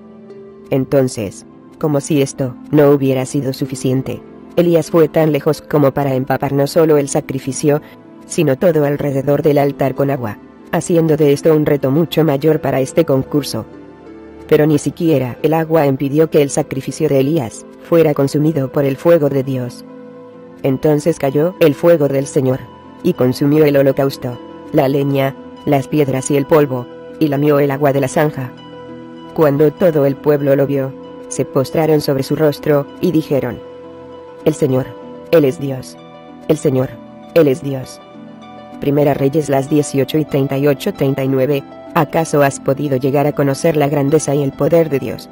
Entonces, como si esto no hubiera sido suficiente, Elías fue tan lejos como para empapar no solo el sacrificio, sino todo alrededor del altar con agua, haciendo de esto un reto mucho mayor para este concurso. Pero ni siquiera el agua impidió que el sacrificio de Elías fuera consumido por el fuego de Dios. Entonces cayó el fuego del Señor, y consumió el holocausto, la leña, las piedras y el polvo, y lamió el agua de la zanja. Cuando todo el pueblo lo vio, se postraron sobre su rostro, y dijeron: El Señor, Él es Dios. El Señor, Él es Dios. 1 Reyes 18:38-39. ¿Acaso has podido llegar a conocer la grandeza y el poder de Dios?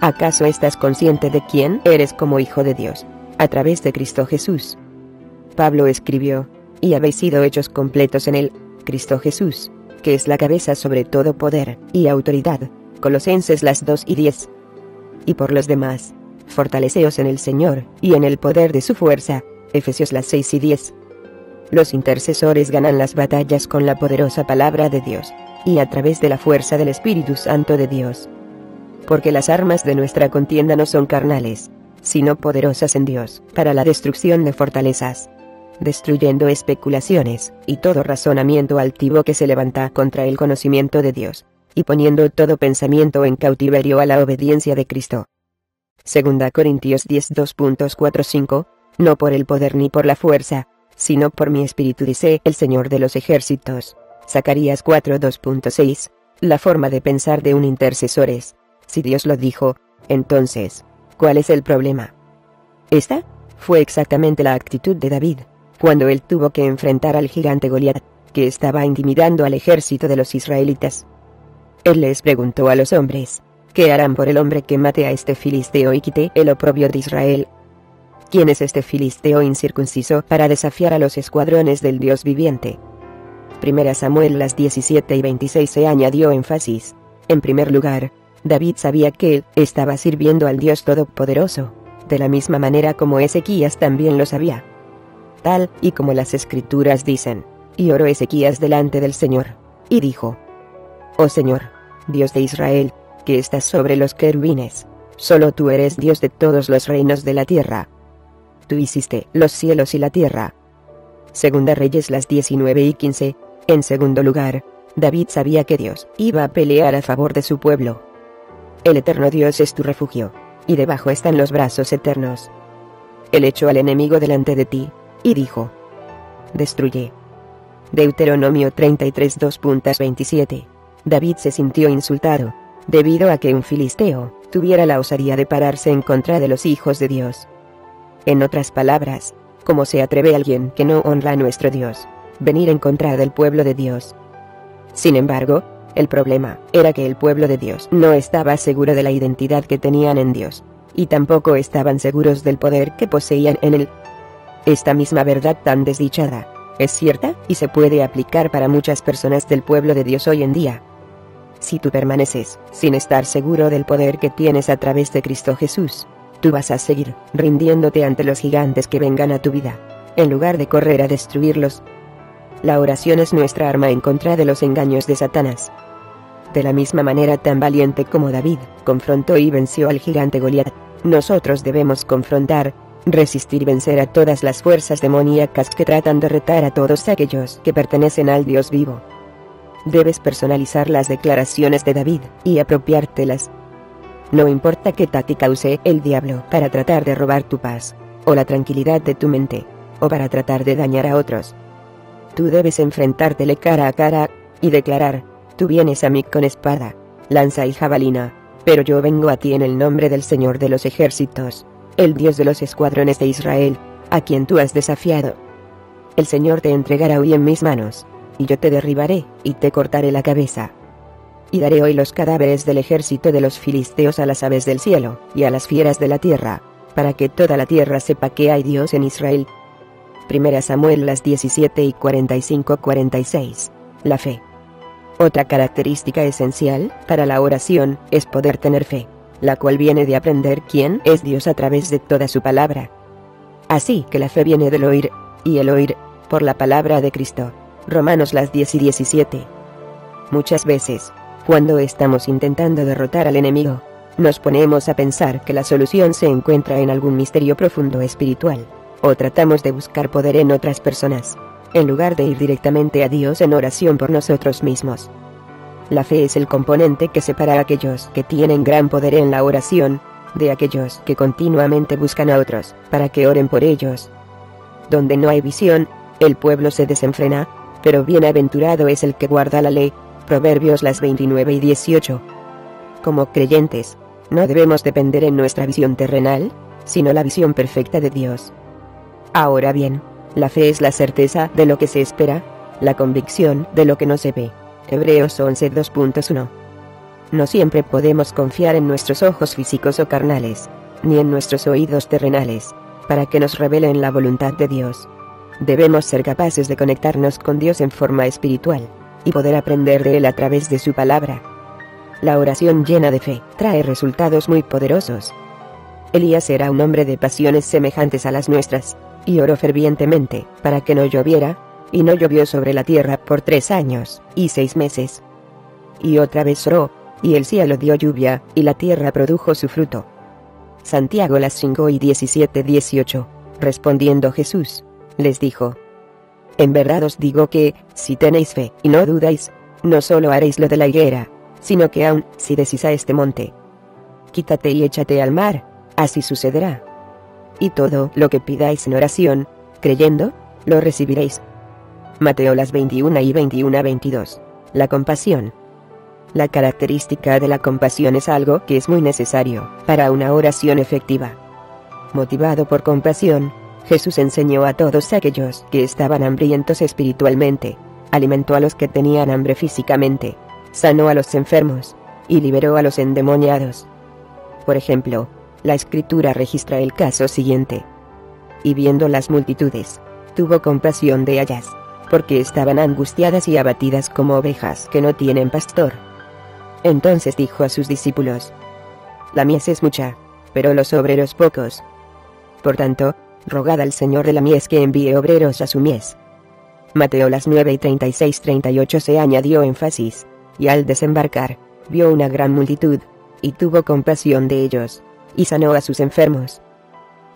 ¿Acaso estás consciente de quién eres como hijo de Dios, a través de Cristo Jesús? Pablo escribió, y habéis sido hechos completos en él, Cristo Jesús, que es la cabeza sobre todo poder y autoridad. Colosenses 2:10. Y por los demás, fortaleceos en el Señor, y en el poder de su fuerza. Efesios 6:10. Los intercesores ganan las batallas con la poderosa palabra de Dios, y a través de la fuerza del Espíritu Santo de Dios. Porque las armas de nuestra contienda no son carnales, sino poderosas en Dios, para la destrucción de fortalezas, destruyendo especulaciones, y todo razonamiento altivo que se levanta contra el conocimiento de Dios, y poniendo todo pensamiento en cautiverio a la obediencia de Cristo. 2 Corintios 10:2.4-5, no por el poder ni por la fuerza, sino por mi espíritu dice el Señor de los ejércitos. Zacarías 4:2.6, la forma de pensar de un intercesor es, si Dios lo dijo, entonces, ¿cuál es el problema? Esta fue exactamente la actitud de David, cuando él tuvo que enfrentar al gigante Goliat, que estaba intimidando al ejército de los israelitas. Él les preguntó a los hombres, ¿qué harán por el hombre que mate a este filisteo y quite el oprobio de Israel? ¿Quién es este filisteo incircunciso para desafiar a los escuadrones del Dios viviente? 1 Samuel 17:26 se añadió énfasis. En primer lugar, David sabía que él estaba sirviendo al Dios Todopoderoso, de la misma manera como Ezequías también lo sabía. Tal y como las Escrituras dicen, y oró Ezequías delante del Señor, y dijo: Oh Señor, Dios de Israel, que estás sobre los querubines, solo tú eres Dios de todos los reinos de la tierra. Tú hiciste los cielos y la tierra. Segunda Reyes 19:15. En segundo lugar, David sabía que Dios iba a pelear a favor de su pueblo. El eterno Dios es tu refugio, y debajo están los brazos eternos. Él echó al enemigo delante de ti, y dijo: destruye. Deuteronomio 33:2.27. David se sintió insultado, debido a que un filisteo tuviera la osadía de pararse en contra de los hijos de Dios. En otras palabras, ¿cómo se atreve alguien que no honra a nuestro Dios venir en contra del pueblo de Dios? Sin embargo, el problema era que el pueblo de Dios no estaba seguro de la identidad que tenían en Dios, y tampoco estaban seguros del poder que poseían en él. Esta misma verdad tan desdichada es cierta y se puede aplicar para muchas personas del pueblo de Dios hoy en día. Si tú permaneces sin estar seguro del poder que tienes a través de Cristo Jesús, tú vas a seguir rindiéndote ante los gigantes que vengan a tu vida, en lugar de correr a destruirlos. La oración es nuestra arma en contra de los engaños de Satanás. De la misma manera tan valiente como David confrontó y venció al gigante Goliat, nosotros debemos confrontar, resistir y vencer a todas las fuerzas demoníacas que tratan de retar a todos aquellos que pertenecen al Dios vivo. Debes personalizar las declaraciones de David y apropiártelas. No importa qué táctica use el diablo para tratar de robar tu paz, o la tranquilidad de tu mente, o para tratar de dañar a otros. Tú debes enfrentártele cara a cara, y declarar: tú vienes a mí con espada, lanza y jabalina, pero yo vengo a ti en el nombre del Señor de los ejércitos, el Dios de los escuadrones de Israel, a quien tú has desafiado. El Señor te entregará hoy en mis manos, y yo te derribaré, y te cortaré la cabeza. Y daré hoy los cadáveres del ejército de los filisteos a las aves del cielo, y a las fieras de la tierra, para que toda la tierra sepa que hay Dios en Israel. 1 Samuel 17:45-46. La fe. Otra característica esencial para la oración es poder tener fe, la cual viene de aprender quién es Dios a través de toda su palabra. Así que la fe viene del oír, y el oír, por la palabra de Cristo. Romanos 10:17. Muchas veces, cuando estamos intentando derrotar al enemigo, nos ponemos a pensar que la solución se encuentra en algún misterio profundo espiritual, o tratamos de buscar poder en otras personas, en lugar de ir directamente a Dios en oración por nosotros mismos. La fe es el componente que separa a aquellos que tienen gran poder en la oración, de aquellos que continuamente buscan a otros para que oren por ellos. Donde no hay visión, el pueblo se desenfrena, pero bienaventurado es el que guarda la ley. Proverbios 29:18. Como creyentes, no debemos depender en nuestra visión terrenal, sino la visión perfecta de Dios. Ahora bien, la fe es la certeza de lo que se espera, la convicción de lo que no se ve. Hebreos 11:2.1. No siempre podemos confiar en nuestros ojos físicos o carnales, ni en nuestros oídos terrenales, para que nos revelen la voluntad de Dios. Debemos ser capaces de conectarnos con Dios en forma espiritual, y poder aprender de Él a través de su palabra. La oración llena de fe trae resultados muy poderosos. Elías era un hombre de pasiones semejantes a las nuestras, y oró fervientemente para que no lloviera, y no llovió sobre la tierra por 3 años y 6 meses. Y otra vez oró, y el cielo dio lluvia, y la tierra produjo su fruto. Santiago 5:17-18. Respondiendo Jesús, les dijo: En verdad os digo que, si tenéis fe y no dudáis, no solo haréis lo de la higuera, sino que aun si decís a este monte: quítate y échate al mar, así sucederá. Y todo lo que pidáis en oración, creyendo, lo recibiréis. Mateo 21:21-22. La compasión. La característica de la compasión es algo que es muy necesario para una oración efectiva. Motivado por compasión, Jesús enseñó a todos aquellos que estaban hambrientos espiritualmente, alimentó a los que tenían hambre físicamente, sanó a los enfermos, y liberó a los endemoniados. Por ejemplo, la Escritura registra el caso siguiente. Y viendo las multitudes, tuvo compasión de ellas, porque estaban angustiadas y abatidas como ovejas que no tienen pastor. Entonces dijo a sus discípulos: La mies es mucha, pero los obreros pocos. Por tanto, rogad al Señor de la mies que envíe obreros a su mies. Mateo 9:36-38 se añadió énfasis, y al desembarcar, vio una gran multitud, y tuvo compasión de ellos, y sanó a sus enfermos.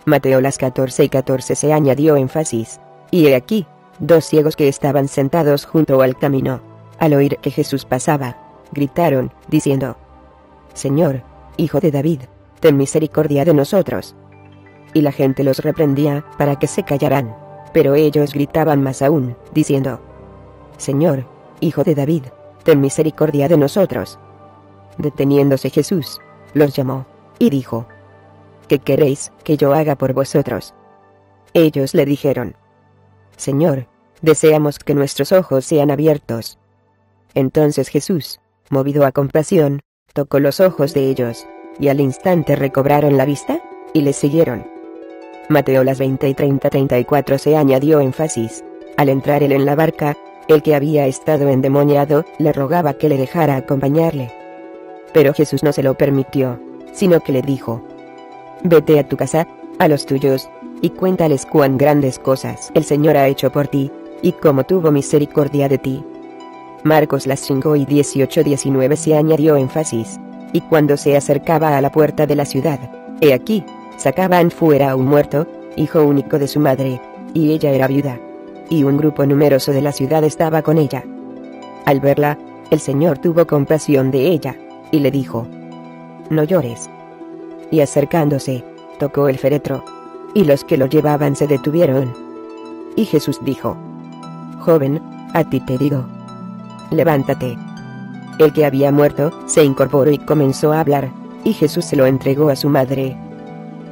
Mateo 14:14 se añadió énfasis, y he aquí, 2 ciegos que estaban sentados junto al camino, al oír que Jesús pasaba, gritaron, diciendo: Señor, Hijo de David, ten misericordia de nosotros. Y la gente los reprendía para que se callaran, pero ellos gritaban más aún, diciendo: Señor, Hijo de David, ten misericordia de nosotros. Deteniéndose Jesús, los llamó, y dijo: ¿Qué queréis que yo haga por vosotros? Ellos le dijeron: Señor, deseamos que nuestros ojos sean abiertos. Entonces Jesús, movido a compasión, tocó los ojos de ellos, y al instante recobraron la vista, y le siguieron. Mateo 20:30-34 se añadió énfasis. Al entrar él en la barca, el que había estado endemoniado le rogaba que le dejara acompañarle. Pero Jesús no se lo permitió, sino que le dijo: Vete a tu casa, a los tuyos, y cuéntales cuán grandes cosas el Señor ha hecho por ti, y cómo tuvo misericordia de ti. Marcos 5:18-19 se añadió énfasis. Y cuando se acercaba a la puerta de la ciudad, he aquí, sacaban fuera a un muerto, hijo único de su madre, y ella era viuda. Y un grupo numeroso de la ciudad estaba con ella. Al verla, el Señor tuvo compasión de ella, y le dijo: No llores. Y acercándose, tocó el féretro, y los que lo llevaban se detuvieron. Y Jesús dijo: Joven, a ti te digo, levántate. El que había muerto, se incorporó y comenzó a hablar, y Jesús se lo entregó a su madre.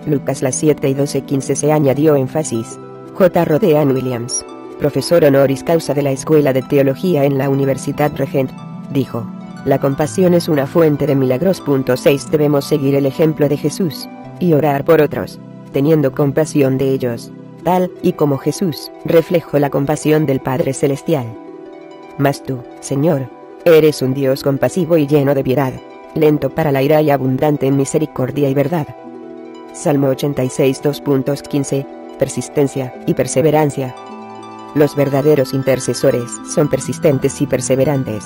Lucas 7:12-15 se añadió énfasis. J. Rodean Williams, profesor honoris causa de la Escuela de Teología en la Universidad Regent, dijo: La compasión es una fuente de milagros. 6 Debemos seguir el ejemplo de Jesús, y orar por otros, teniendo compasión de ellos, tal y como Jesús reflejó la compasión del Padre Celestial. Mas tú, Señor, eres un Dios compasivo y lleno de piedad, lento para la ira y abundante en misericordia y verdad. Salmo 86 2.15, persistencia y perseverancia. Los verdaderos intercesores son persistentes y perseverantes.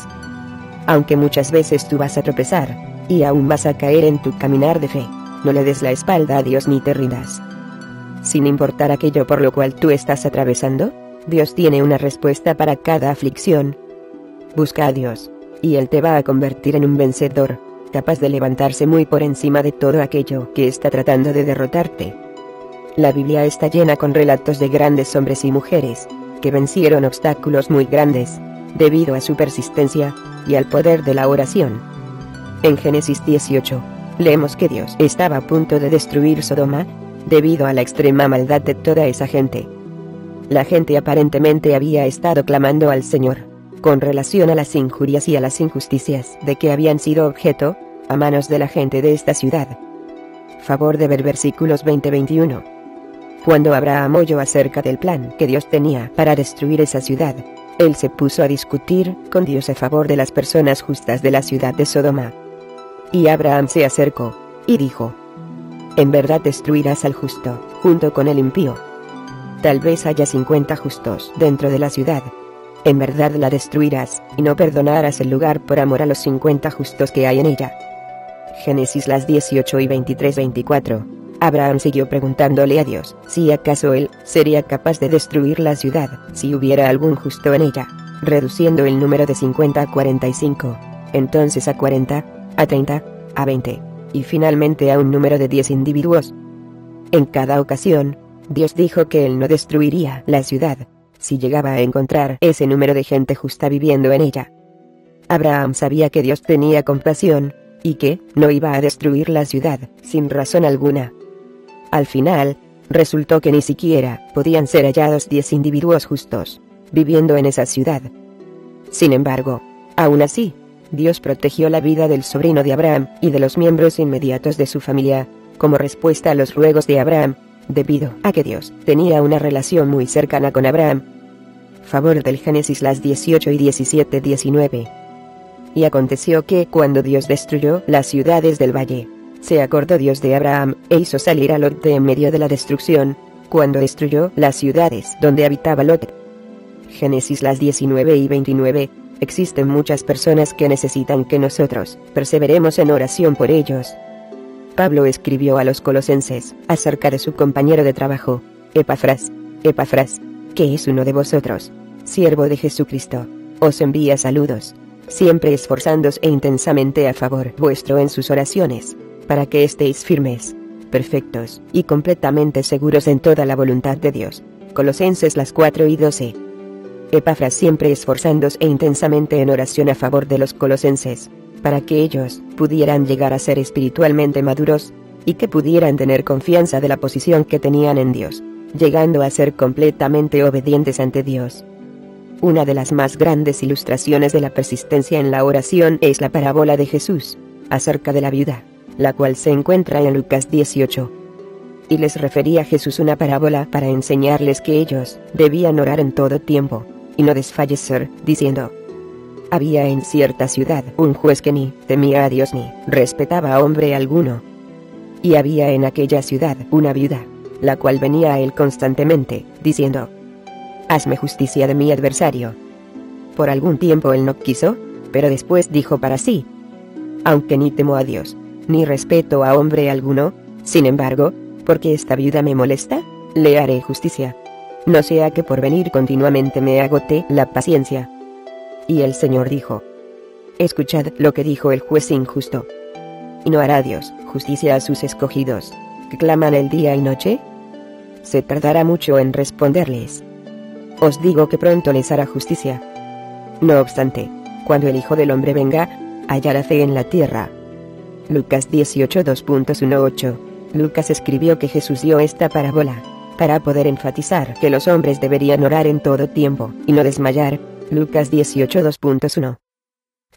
Aunque muchas veces tú vas a tropezar, y aún vas a caer en tu caminar de fe, no le des la espalda a Dios ni te rindas. Sin importar aquello por lo cual tú estás atravesando, Dios tiene una respuesta para cada aflicción. Busca a Dios, y Él te va a convertir en un vencedor, capaz de levantarse muy por encima de todo aquello que está tratando de derrotarte. La Biblia está llena con relatos de grandes hombres y mujeres, que vencieron obstáculos muy grandes, debido a su persistencia, y al poder de la oración. En Génesis 18, leemos que Dios estaba a punto de destruir Sodoma, debido a la extrema maldad de toda esa gente. La gente aparentemente había estado clamando al Señor, con relación a las injurias y a las injusticias de que habían sido objeto, a manos de la gente de esta ciudad. Favor de ver versículos 20-21. Cuando Abraham oyó acerca del plan que Dios tenía para destruir esa ciudad, él se puso a discutir con Dios a favor de las personas justas de la ciudad de Sodoma. Y Abraham se acercó, y dijo: en verdad destruirás al justo, junto con el impío. Tal vez haya 50 justos dentro de la ciudad. En verdad la destruirás, y no perdonarás el lugar por amor a los 50 justos que hay en ella. Génesis 18 y 23-24. Abraham siguió preguntándole a Dios si acaso él sería capaz de destruir la ciudad si hubiera algún justo en ella, reduciendo el número de 50 a 45, entonces a 40, a 30, a 20, y finalmente a un número de 10 individuos. En cada ocasión, Dios dijo que él no destruiría la ciudad si llegaba a encontrar ese número de gente justa viviendo en ella. Abraham sabía que Dios tenía compasión, y que no iba a destruir la ciudad sin razón alguna. Al final, resultó que ni siquiera podían ser hallados 10 individuos justos viviendo en esa ciudad. Sin embargo, aún así, Dios protegió la vida del sobrino de Abraham y de los miembros inmediatos de su familia, como respuesta a los ruegos de Abraham, debido a que Dios tenía una relación muy cercana con Abraham. Favor del Génesis 18 y 17-19. Y aconteció que cuando Dios destruyó las ciudades del valle, se acordó Dios de Abraham, e hizo salir a Lot de en medio de la destrucción, cuando destruyó las ciudades donde habitaba Lot. Génesis 19 y 29. Existen muchas personas que necesitan que nosotros perseveremos en oración por ellos. Pablo escribió a los colosenses acerca de su compañero de trabajo, Epafras, que es uno de vosotros, siervo de Jesucristo, os envía saludos, siempre esforzándoos e intensamente a favor vuestro en sus oraciones, para que estéis firmes, perfectos y completamente seguros en toda la voluntad de Dios. Colosenses 4 y 12. Epafras siempre esforzándose e intensamente en oración a favor de los colosenses, para que ellos pudieran llegar a ser espiritualmente maduros, y que pudieran tener confianza de la posición que tenían en Dios, llegando a ser completamente obedientes ante Dios. Una de las más grandes ilustraciones de la persistencia en la oración es la parábola de Jesús, acerca de la viuda, la cual se encuentra en Lucas 18. Y les refería a Jesús una parábola para enseñarles que ellos debían orar en todo tiempo, y no desfallecer, diciendo: había en cierta ciudad un juez que ni temía a Dios ni respetaba a hombre alguno. Y había en aquella ciudad una viuda, la cual venía a él constantemente, diciendo: hazme justicia de mi adversario. Por algún tiempo él no quiso, pero después dijo para sí: aunque ni temo a Dios, ni respeto a hombre alguno, sin embargo, porque esta viuda me molesta, le haré justicia. No sea que por venir continuamente me agote la paciencia. Y el Señor dijo: escuchad lo que dijo el juez injusto. ¿Y no hará Dios justicia a sus escogidos, que claman el día y noche? Se tardará mucho en responderles. Os digo que pronto les hará justicia. No obstante, cuando el Hijo del Hombre venga, hallará fe en la tierra. Lucas 18 2.18. Lucas escribió que Jesús dio esta parábola para poder enfatizar que los hombres deberían orar en todo tiempo y no desmayar. Lucas 18 2.1.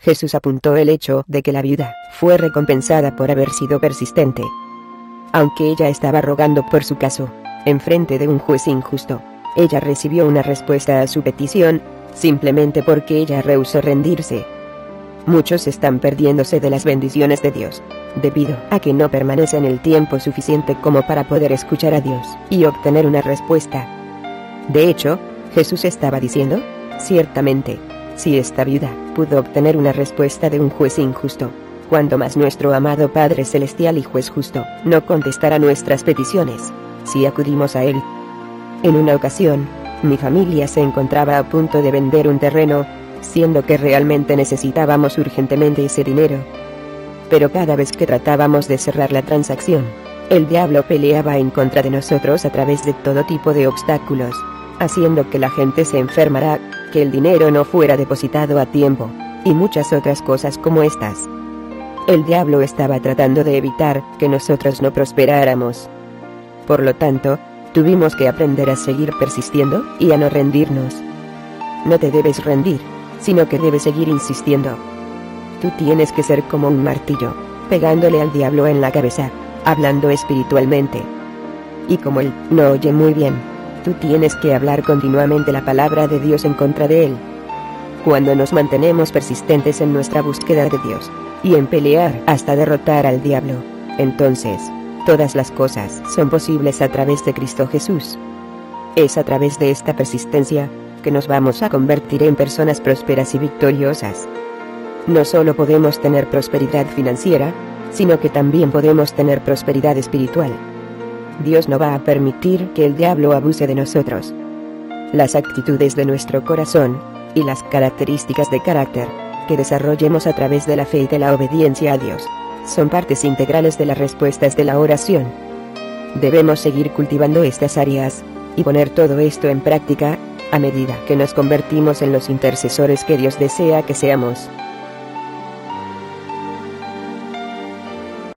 Jesús apuntó el hecho de que la viuda fue recompensada por haber sido persistente. Aunque ella estaba rogando por su caso, en frente de un juez injusto, ella recibió una respuesta a su petición, simplemente porque ella rehusó rendirse. Muchos están perdiéndose de las bendiciones de Dios, debido a que no permanecen el tiempo suficiente como para poder escuchar a Dios y obtener una respuesta. De hecho, Jesús estaba diciendo: ciertamente, si esta viuda pudo obtener una respuesta de un juez injusto, cuando más nuestro amado Padre Celestial y Juez justo no contestará nuestras peticiones, si acudimos a Él. En una ocasión, mi familia se encontraba a punto de vender un terreno, siendo que realmente necesitábamos urgentemente ese dinero. Pero cada vez que tratábamos de cerrar la transacción, el diablo peleaba en contra de nosotros a través de todo tipo de obstáculos, haciendo que la gente se enfermara, que el dinero no fuera depositado a tiempo, y muchas otras cosas como estas. El diablo estaba tratando de evitar que nosotros no prosperáramos. Por lo tanto, tuvimos que aprender a seguir persistiendo y a no rendirnos. No te debes rendir, sino que debes seguir insistiendo. Tú tienes que ser como un martillo, pegándole al diablo en la cabeza, hablando espiritualmente. Y como él no oye muy bien, tú tienes que hablar continuamente la palabra de Dios en contra de él. Cuando nos mantenemos persistentes en nuestra búsqueda de Dios, y en pelear hasta derrotar al diablo, entonces, todas las cosas son posibles a través de Cristo Jesús. Es a través de esta persistencia que nos vamos a convertir en personas prósperas y victoriosas. No solo podemos tener prosperidad financiera, sino que también podemos tener prosperidad espiritual. Dios no va a permitir que el diablo abuse de nosotros. Las actitudes de nuestro corazón, y las características de carácter, que desarrollemos a través de la fe y de la obediencia a Dios, son partes integrales de las respuestas de la oración. Debemos seguir cultivando estas áreas, y poner todo esto en práctica, a medida que nos convertimos en los intercesores que Dios desea que seamos.